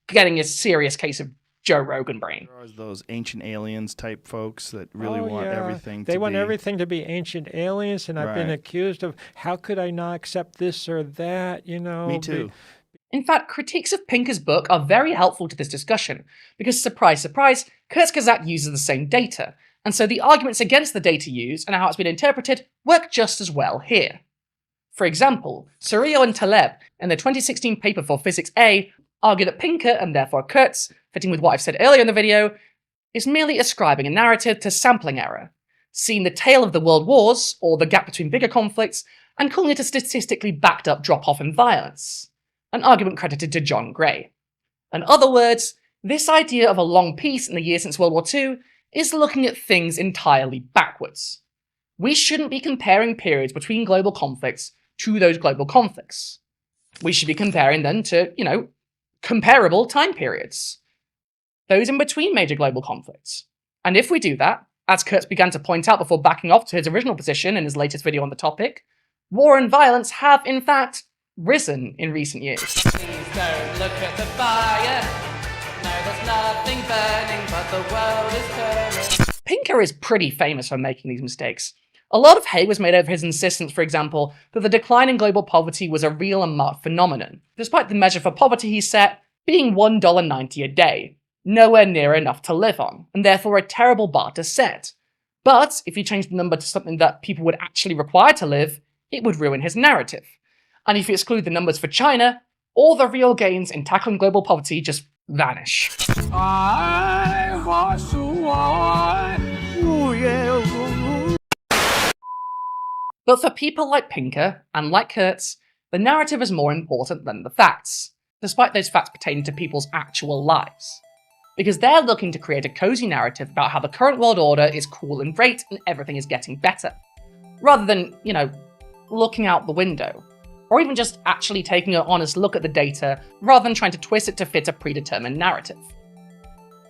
getting a serious case of Joe Rogan brain. There are those ancient aliens type folks that really want everything to be... They want everything to be ancient aliens, and I've been accused of, how could I not accept this or that, Me too. In fact, critiques of Pinker's book are very helpful to this discussion, because surprise, surprise, Kurzgesagt uses the same data, and so the arguments against the data used and how it's been interpreted work just as well here. For example, Cirillo and Taleb, in their 2016 paper for Physics A, argue that Pinker, and therefore Kurtz, fitting with what I've said earlier in the video, is merely ascribing a narrative to sampling error, seeing the tale of the world wars, or the gap between bigger conflicts, and calling it a statistically backed up drop-off in violence, an argument credited to John Gray. In other words, this idea of a long peace in the years since World War II is looking at things entirely backwards. We shouldn't be comparing periods between global conflicts to those global conflicts. We should be comparing them to, comparable time periods. Those in between major global conflicts. And if we do that, as Kurtz began to point out before backing off to his original position in his latest video on the topic, war and violence have, in fact, risen in recent years. Please don't look at the fire. No, there's nothing burning, but the world is turning. Pinker is pretty famous for making these mistakes. A lot of hay was made over his insistence, for example, that the decline in global poverty was a real and marked phenomenon, despite the measure for poverty he set being $1.90 a day, nowhere near enough to live on, and therefore a terrible bar to set. But if you change the number to something that people would actually require to live, it would ruin his narrative. And if you exclude the numbers for China, all the real gains in tackling global poverty just vanish. I was But for people like Pinker, and like Kurtz, the narrative is more important than the facts, despite those facts pertaining to people's actual lives. Because they're looking to create a cozy narrative about how the current world order is cool and great and everything is getting better. Rather than, looking out the window. Or even just actually taking an honest look at the data, rather than trying to twist it to fit a predetermined narrative.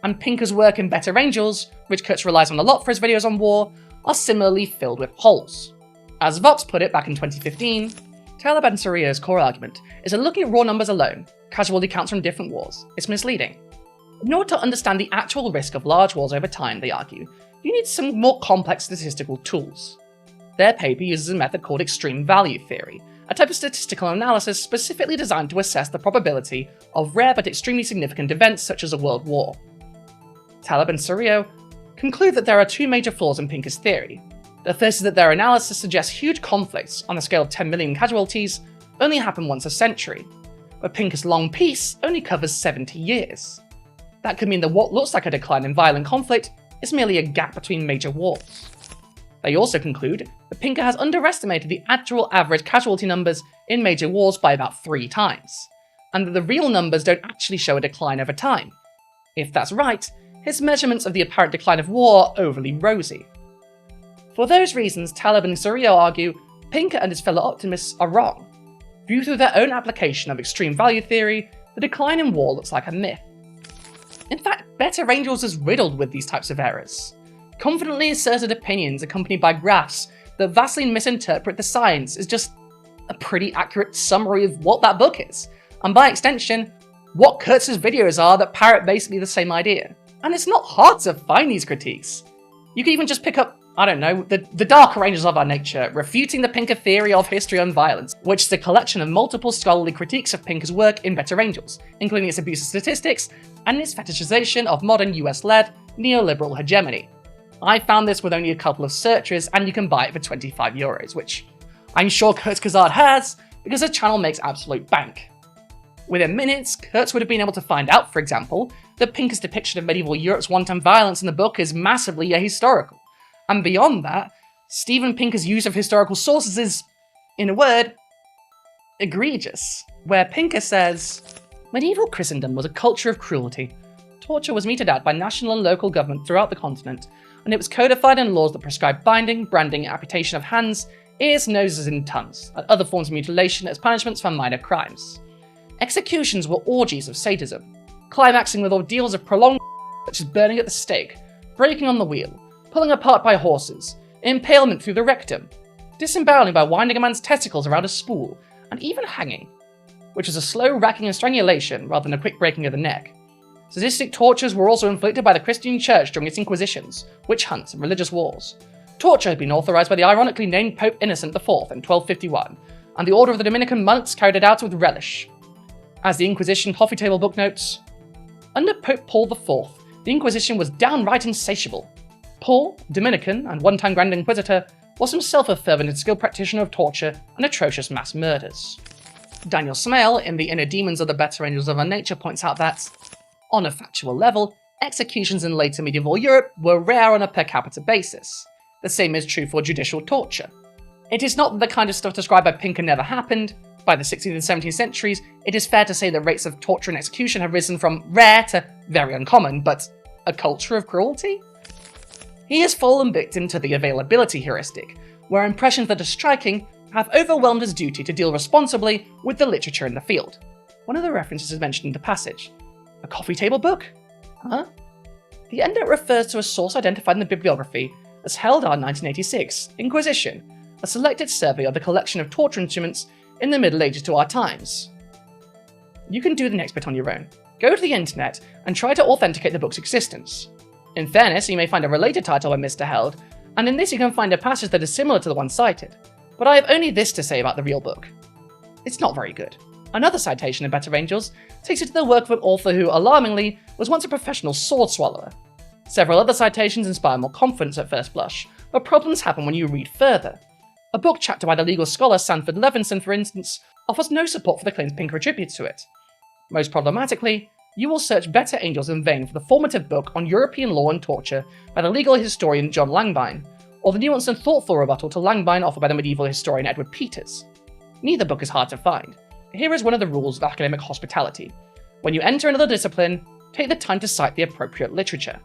And Pinker's work in Better Angels, which Kurtz relies on a lot for his videos on war, are similarly filled with holes. As Vox put it back in 2015, Taleb and Cirillo's core argument is that looking at raw numbers alone, casualty counts from different wars, is misleading. In order to understand the actual risk of large wars over time, they argue, you need some more complex statistical tools. Their paper uses a method called extreme value theory, a type of statistical analysis specifically designed to assess the probability of rare but extremely significant events such as a world war. Taleb and Cirillo conclude that there are two major flaws in Pinker's theory. The first is that their analysis suggests huge conflicts on the scale of 10 million casualties only happen once a century, but Pinker's long peace only covers 70 years. That could mean that what looks like a decline in violent conflict is merely a gap between major wars. They also conclude that Pinker has underestimated the actual average casualty numbers in major wars by about 3 times, and that the real numbers don't actually show a decline over time. If that's right, his measurements of the apparent decline of war are overly rosy. For those reasons, Taleb and Cirillo argue Pinker and his fellow optimists are wrong. Viewed through their own application of extreme value theory, the decline in war looks like a myth. In fact, Better Angels is riddled with these types of errors. Confidently asserted opinions accompanied by graphs that vastly misinterpret the science is just a pretty accurate summary of what that book is, and by extension, what Kurtz's videos are that parrot basically the same idea. And it's not hard to find these critiques. You can even just pick up, I don't know, the darker angels of our nature, refuting the Pinker theory of history and violence, which is a collection of multiple scholarly critiques of Pinker's work in Better Angels, including its abuse of statistics and its fetishization of modern US-led neoliberal hegemony. I found this with only a couple of searches, and you can buy it for €25, which I'm sure Kurzgesagt has, because the channel makes absolute bank. Within minutes, Kurtz would have been able to find out, for example, that Pinker's depiction of medieval Europe's wanton violence in the book is massively ahistorical. And beyond that, Steven Pinker's use of historical sources is, in a word, egregious. Where Pinker says, medieval Christendom was a culture of cruelty. Torture was meted out by national and local government throughout the continent, and it was codified in laws that prescribed binding, branding, amputation of hands, ears, noses, and tongues, and other forms of mutilation as punishments for minor crimes. Executions were orgies of sadism, climaxing with ordeals of prolonged such as burning at the stake, breaking on the wheel, pulling apart by horses, impalement through the rectum, disemboweling by winding a man's testicles around a spool, and even hanging, which was a slow racking and strangulation rather than a quick breaking of the neck. Sadistic tortures were also inflicted by the Christian Church during its inquisitions, witch hunts, and religious wars. Torture had been authorized by the ironically named Pope Innocent IV in 1251, and the Order of the Dominican Monks carried it out with relish. As the Inquisition coffee table book notes, under Pope Paul IV, the Inquisition was downright insatiable. Paul, Dominican and one-time Grand Inquisitor, was himself a fervent and skilled practitioner of torture and atrocious mass murders. Daniel Smale, in The Inner Demons of the Better Angels of Our Nature, points out that, on a factual level, executions in later medieval Europe were rare on a per capita basis. The same is true for judicial torture. It is not that the kind of stuff described by Pinker never happened. By the 16th and 17th centuries, it is fair to say that rates of torture and execution have risen from rare to very uncommon, but a culture of cruelty? He has fallen victim to the availability heuristic, where impressions that are striking have overwhelmed his duty to deal responsibly with the literature in the field. One of the references is mentioned in the passage. A coffee table book? Huh? The endnote refers to a source identified in the bibliography as Heldar 1986, Inquisition, a selected survey of the collection of torture instruments in the Middle Ages to our times. You can do the next bit on your own. Go to the internet and try to authenticate the book's existence. In fairness, you may find a related title by Mr. Held, and in this you can find a passage that is similar to the one cited. But I have only this to say about the real book. It's not very good. Another citation in Better Angels takes it to the work of an author who, alarmingly, was once a professional sword swallower. Several other citations inspire more confidence at first blush, but problems happen when you read further. A book chapter by the legal scholar Sanford Levinson, for instance, offers no support for the claims Pinker attributes to it. Most problematically, you will search Better Angels in vain for the formative book on European law and torture by the legal historian John Langbein, or the nuanced and thoughtful rebuttal to Langbein offered by the medieval historian Edward Peters. Neither book is hard to find. Here is one of the rules of academic hospitality. When you enter another discipline, take the time to cite the appropriate literature.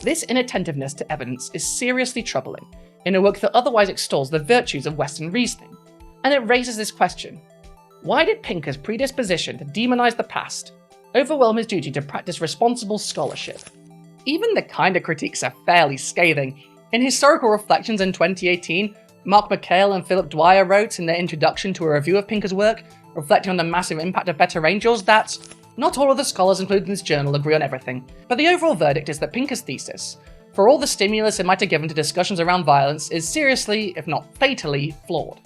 This inattentiveness to evidence is seriously troubling in a work that otherwise extols the virtues of Western reasoning, and it raises this question. Why did Pinker's predisposition to demonize the past overwhelm his duty to practice responsible scholarship? Even the kinder critiques are fairly scathing. In Historical Reflections in 2018, Mark Micale and Philip Dwyer wrote in their introduction to a review of Pinker's work, reflecting on the massive impact of Better Angels, that not all of the scholars included in this journal agree on everything, but the overall verdict is that Pinker's thesis, for all the stimulus it might have given to discussions around violence, is seriously, if not fatally, flawed.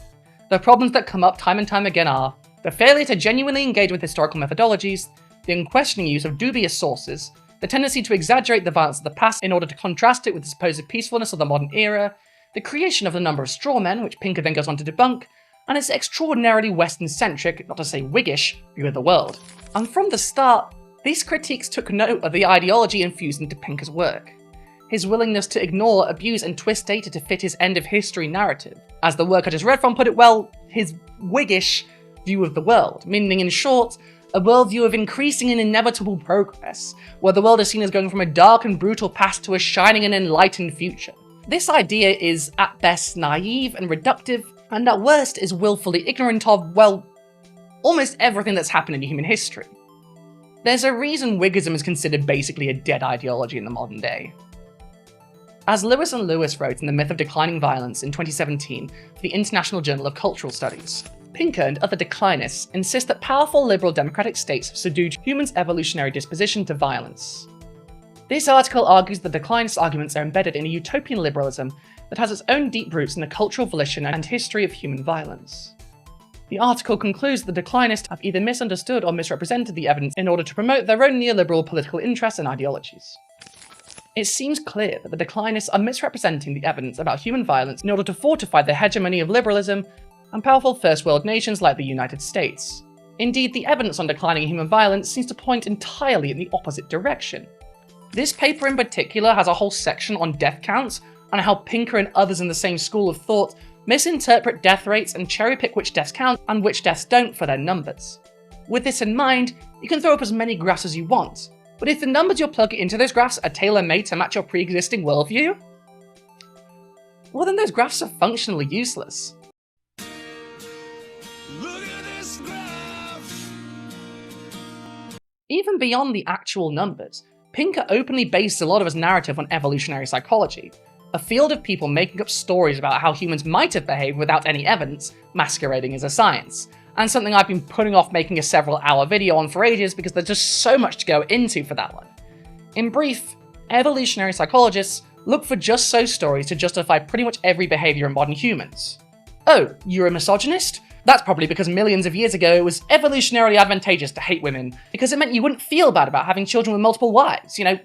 The problems that come up time and time again are the failure to genuinely engage with historical methodologies, the unquestioning use of dubious sources, the tendency to exaggerate the violence of the past in order to contrast it with the supposed peacefulness of the modern era, the creation of a number of straw men, which Pinker then goes on to debunk, and its extraordinarily Western-centric, not to say Whiggish, view of the world. And from the start, these critiques took note of the ideology infused into Pinker's work. His willingness to ignore, abuse, and twist data to fit his end of history narrative. As the work I just read from put it well, his Whiggish view of the world, meaning in short, a worldview of increasing and inevitable progress, where the world is seen as going from a dark and brutal past to a shining and enlightened future. This idea is, at best, naive and reductive, and at worst is willfully ignorant of, well, almost everything that's happened in human history. There's a reason Whiggism is considered basically a dead ideology in the modern day. As Lewis and Lewis wrote in The Myth of Declining Violence in 2017 for the International Journal of Cultural Studies, Pinker and other declinists insist that powerful liberal democratic states have subdued humans' evolutionary disposition to violence. This article argues the declinist arguments are embedded in a utopian liberalism that has its own deep roots in the cultural volition and history of human violence. The article concludes that the declinists have either misunderstood or misrepresented the evidence in order to promote their own neoliberal political interests and ideologies. It seems clear that the declinists are misrepresenting the evidence about human violence in order to fortify the hegemony of liberalism and powerful first world nations like the United States. Indeed, the evidence on declining human violence seems to point entirely in the opposite direction. This paper in particular has a whole section on death counts and how Pinker and others in the same school of thought misinterpret death rates and cherry-pick which deaths count and which deaths don't for their numbers. With this in mind, you can throw up as many graphs as you want, but if the numbers you're plugging into those graphs are tailor-made to match your pre-existing worldview, well then those graphs are functionally useless. Even beyond the actual numbers, Pinker openly bases a lot of his narrative on evolutionary psychology, a field of people making up stories about how humans might have behaved without any evidence, masquerading as a science, and something I've been putting off making a several-hour video on for ages because there's just so much to go into for that one. In brief, evolutionary psychologists look for just so stories to justify pretty much every behavior in modern humans. Oh, you're a misogynist? That's probably because millions of years ago it was evolutionarily advantageous to hate women, because it meant you wouldn't feel bad about having children with multiple wives, you know?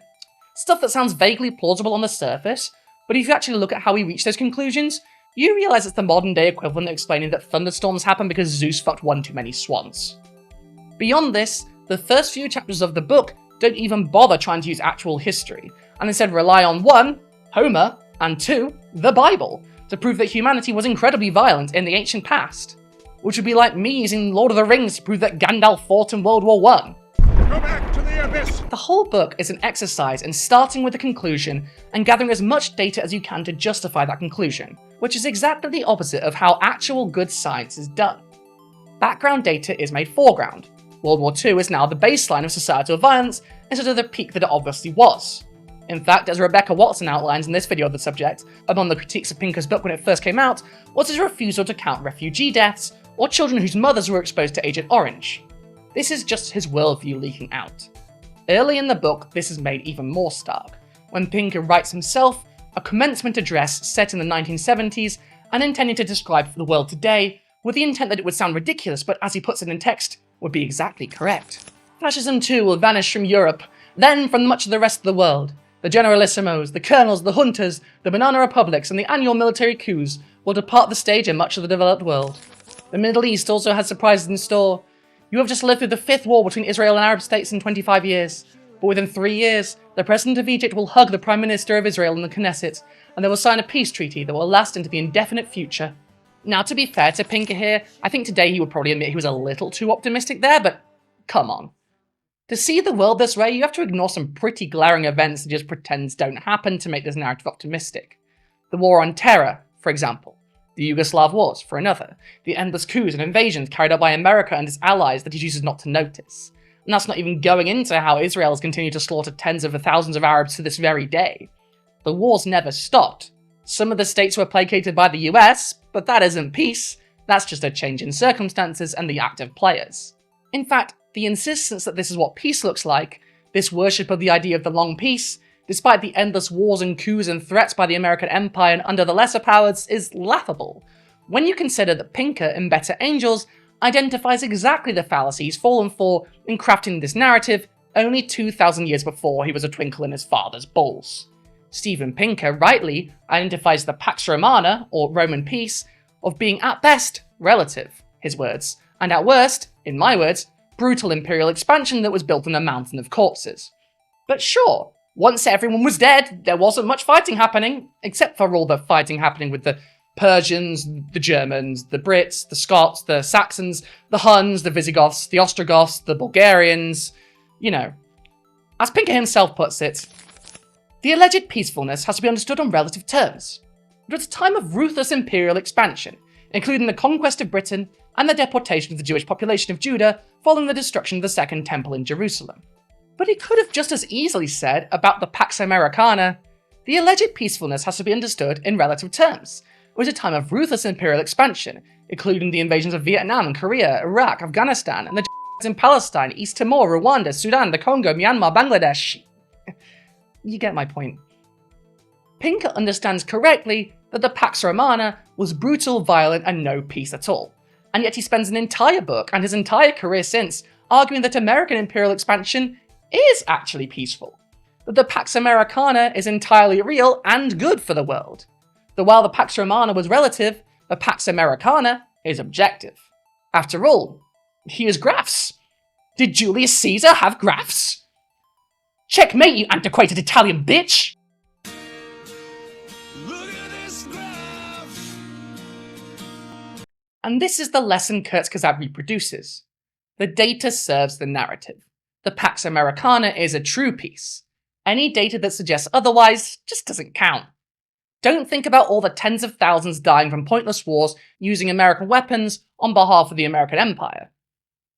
Stuff that sounds vaguely plausible on the surface, but if you actually look at how we reach those conclusions, you realise it's the modern day equivalent of explaining that thunderstorms happen because Zeus fucked one too many swans. Beyond this, the first few chapters of the book don't even bother trying to use actual history, and instead rely on 1, Homer, and 2, the Bible, to prove that humanity was incredibly violent in the ancient past. Which would be like me using Lord of the Rings to prove that Gandalf fought in World War I. Go back to the abyss! The whole book is an exercise in starting with a conclusion and gathering as much data as you can to justify that conclusion, which is exactly the opposite of how actual good science is done. Background data is made foreground. World War II is now the baseline of societal violence instead of the peak that it obviously was. In fact, as Rebecca Watson outlines in this video of the subject, among the critiques of Pinker's book when it first came out, was his refusal to count refugee deaths or children whose mothers were exposed to Agent Orange. This is just his worldview leaking out. Early in the book, this is made even more stark, when Pinker writes himself a commencement address set in the 1970s and intended to describe the world today, with the intent that it would sound ridiculous, but as he puts it in text, would be exactly correct. Fascism too will vanish from Europe, then from much of the rest of the world. The generalissimos, the colonels, the juntas, the banana republics, and the annual military coups will depart the stage in much of the developed world. The Middle East also has surprises in store. You have just lived through the 5th war between Israel and Arab states in 25 years. But within 3 years, the President of Egypt will hug the Prime Minister of Israel in the Knesset, and they will sign a peace treaty that will last into the indefinite future. Now, to be fair to Pinker here, I think today he would probably admit he was a little too optimistic there, but come on. To see the world this way, you have to ignore some pretty glaring events that just pretends don't happen to make this narrative optimistic. The War on Terror, for example. The Yugoslav Wars, for another. The endless coups and invasions carried out by America and its allies that he chooses not to notice. And that's not even going into how Israel has continued to slaughter tens of thousands of Arabs to this very day. The wars never stopped. Some of the states were placated by the US, but that isn't peace. That's just a change in circumstances and the active players. In fact, the insistence that this is what peace looks like, this worship of the idea of the long peace, despite the endless wars and coups and threats by the American Empire and under the lesser powers, is laughable, when you consider that Pinker in Better Angels identifies exactly the fallacies fallen for in crafting this narrative only 2,000 years before he was a twinkle in his father's balls. Steven Pinker rightly identifies the Pax Romana, or Roman peace, of being at best relative, his words, and at worst, in my words, brutal imperial expansion that was built on a mountain of corpses. But sure, once everyone was dead, there wasn't much fighting happening, except for all the fighting happening with the Persians, the Germans, the Brits, the Scots, the Saxons, the Huns, the Visigoths, the Ostrogoths, the Bulgarians, you know. As Pinker himself puts it, the alleged peacefulness has to be understood on relative terms. It was a time of ruthless imperial expansion, including the conquest of Britain and the deportation of the Jewish population of Judah following the destruction of the Second Temple in Jerusalem. But he could have just as easily said about the Pax Americana, the alleged peacefulness has to be understood in relative terms. It was a time of ruthless imperial expansion, including the invasions of Vietnam, Korea, Iraq, Afghanistan, and the in Palestine, East Timor, Rwanda, Sudan, the Congo, Myanmar, Bangladesh. You get my point. Pinker understands correctly that the Pax Romana was brutal, violent, and no peace at all. And yet he spends an entire book and his entire career since arguing that American imperial expansion is actually peaceful. That the Pax Americana is entirely real and good for the world. That while the Pax Romana was relative, the Pax Americana is objective. After all, here's graphs. Did Julius Caesar have graphs? Checkmate, you antiquated Italian bitch! And this is the lesson Kurzgesagt reproduces. The data serves the narrative. The Pax Americana is a true piece. Any data that suggests otherwise just doesn't count. Don't think about all the tens of thousands dying from pointless wars using American weapons on behalf of the American Empire.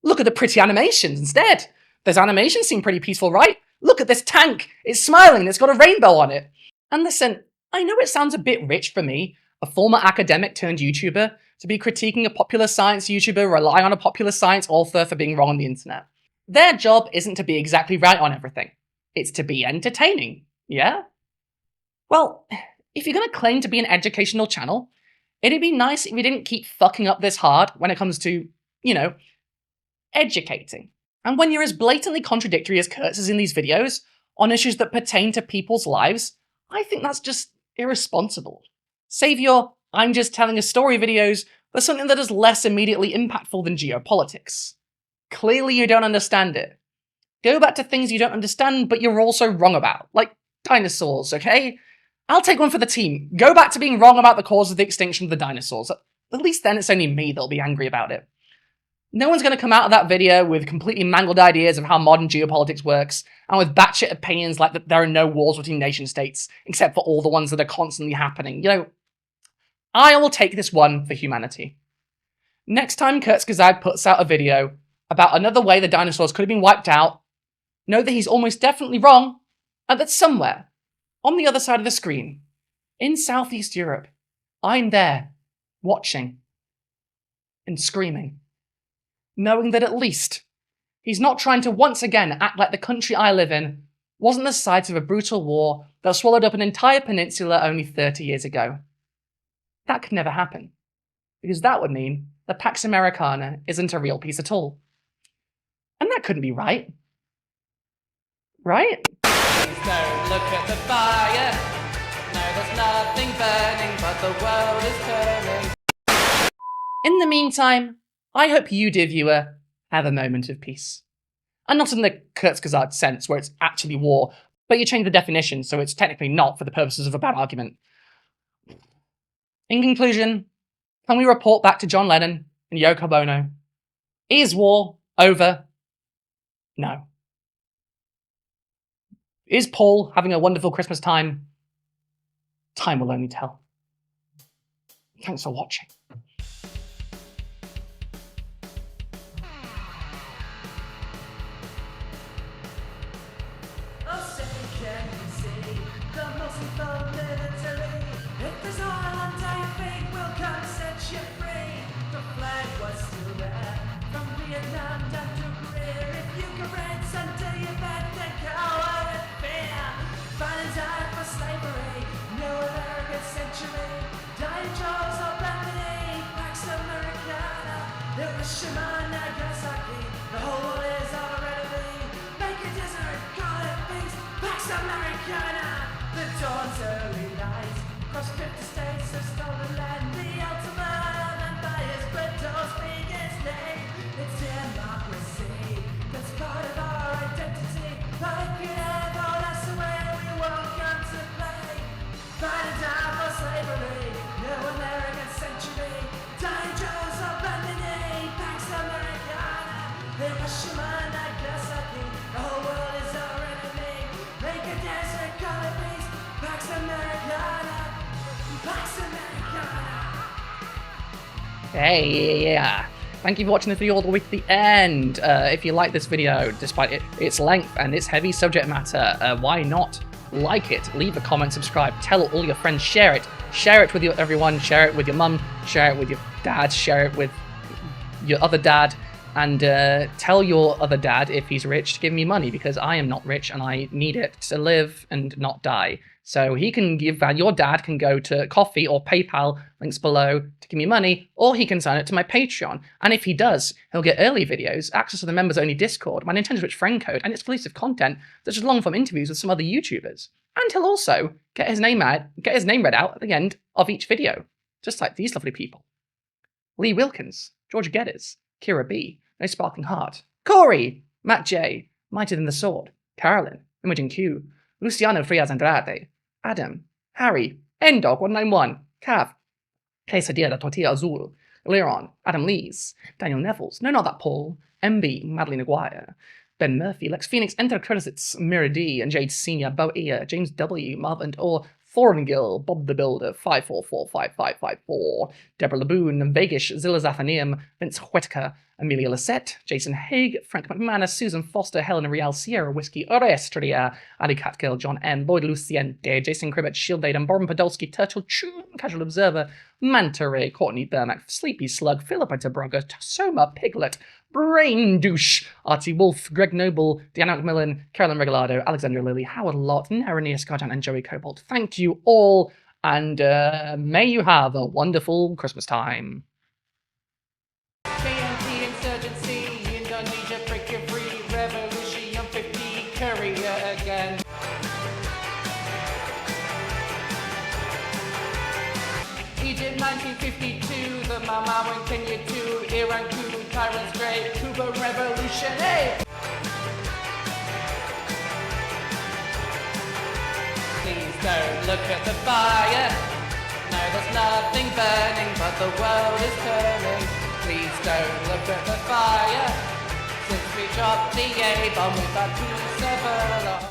Look at the pretty animations instead. Those animations seem pretty peaceful, right? Look at this tank. It's smiling and it's got a rainbow on it. And listen, I know it sounds a bit rich for me, a former academic turned YouTuber, to be critiquing a popular science YouTuber relying on a popular science author for being wrong on the internet. Their job isn't to be exactly right on everything. It's to be entertaining, yeah? Well, if you're going to claim to be an educational channel, it'd be nice if you didn't keep fucking up this hard when it comes to, educating. And when you're as blatantly contradictory as Kurtz is in these videos on issues that pertain to people's lives, I think that's just irresponsible. Save your I'm just telling a story videos for something that is less immediately impactful than geopolitics. Clearly you don't understand it. Go back to things you don't understand but you're also wrong about, like dinosaurs, okay? I'll take one for the team. Go back to being wrong about the cause of the extinction of the dinosaurs. At least then it's only me that'll be angry about it. No one's going to come out of that video with completely mangled ideas of how modern geopolitics works, and with batshit opinions like that there are no wars between nation states, except for all the ones that are constantly happening. I will take this one for humanity. Next time Kurzgesagt puts out a video about another way the dinosaurs could have been wiped out, know that he's almost definitely wrong, and that somewhere, on the other side of the screen, in Southeast Europe, I'm there, watching, and screaming, knowing that at least he's not trying to once again act like the country I live in wasn't the site of a brutal war that swallowed up an entire peninsula only 30 years ago. That could never happen, because that would mean the Pax Americana isn't a real piece at all. And that couldn't be right. Right? Please don't look at the fire. No, there's nothing burning, but the world is turning. In the meantime, I hope you, dear viewer, have a moment of peace. And not in the Kurzgesagt sense, where it's actually war, but you change the definition so it's technically not for the purposes of a bad argument. In conclusion, can we report back to John Lennon and Yoko Ono? Is war over? No. Is Paul having a wonderful Christmas time? Time will only tell. Thanks for watching. Nagasaki, the whole world is our enemy. Make a desert, call it peace. Pax Americana, the dawn's early light. Across 50 states have stolen land. The ultimate empire's brutal speak its name. It's democracy, that's part of our identity. Like it ever, that's the way we won't come to play. Fighting down for slavery, no American century. Dying Joes are abandoning Pax Americana. Hiroshima, Nagasaki, the whole world is our enemy. Make a desert, call it peace. Pax Americana, Pax Americana. Hey, yeah. Thank you for watching this video all the way to the end. If you like this video, despite its length and its heavy subject matter, why not like it? Leave a comment, subscribe, tell all your friends, share it. Share it with everyone, share it with your mum, share it with your dad, share it with your other dad. And tell your other dad, if he's rich, to give me money, because I am not rich and I need it to live and not die. So he can give, your dad can go to Coffee or PayPal, links below, to give me money, or he can sign it to my Patreon. And if he does, he'll get early videos, access to the members only Discord, my Nintendo Switch friend code, and exclusive content, such as long form interviews with some other YouTubers. And he'll also get his name read out at the end of each video, just like these lovely people. Lee Wilkins, George Geddes, Kira B, No Sparkling Heart, Corey, Matt J, Mightier Than the Sword, Carolyn, Imogen Q, Luciano Frias Andrade, Adam, Harry, Ndog191, Cav, Quesadilla da Tortilla Azul, Leron, Adam Lees, Daniel Nevels, No Not That Paul, MB, Madeline Aguirre, Ben Murphy, Lex Phoenix, Enter Credits, Mira D, and Jade Senior, Bo Ear, James W, Marv and Or, Thorngill, Bob the Builder, 5445554, Deborah Laboon, Vegas, Zilla Zathanium, Vince Whitaker, Amelia Lisette, Jason Haig, Frank McManus, Susan Foster, Helena Real, Sierra Whiskey, Orestria, Ali Catgill, John M, Lloyd Luciente, Jason Cribbett, Shield Aiden, Borum Podolski, Turtle Chun, Casual Observer, Manta Ray, Courtney Bermack, Sleepy Slug, Philippa Tabraga, Soma Piglet, Brain Douche, Artie Wolf, Greg Noble, Deanna McMillan, Carolyn Regalado, Alexandra Lilly, Howard Lott, Nerania Scarjan, and Joey Cobalt. Thank you all, and may you have a wonderful Christmas time. KMT insurgency, Indonesia, break your free revolution, 50 Korea again. Egypt 1952, the Mama when Kenya 2, Iran coup, tyrants great, Cuba revolution, hey! Please don't look at the fire. No, there's nothing burning, but the world is turning. Please don't look at the fire. Since we dropped the A-bomb, we've had to several.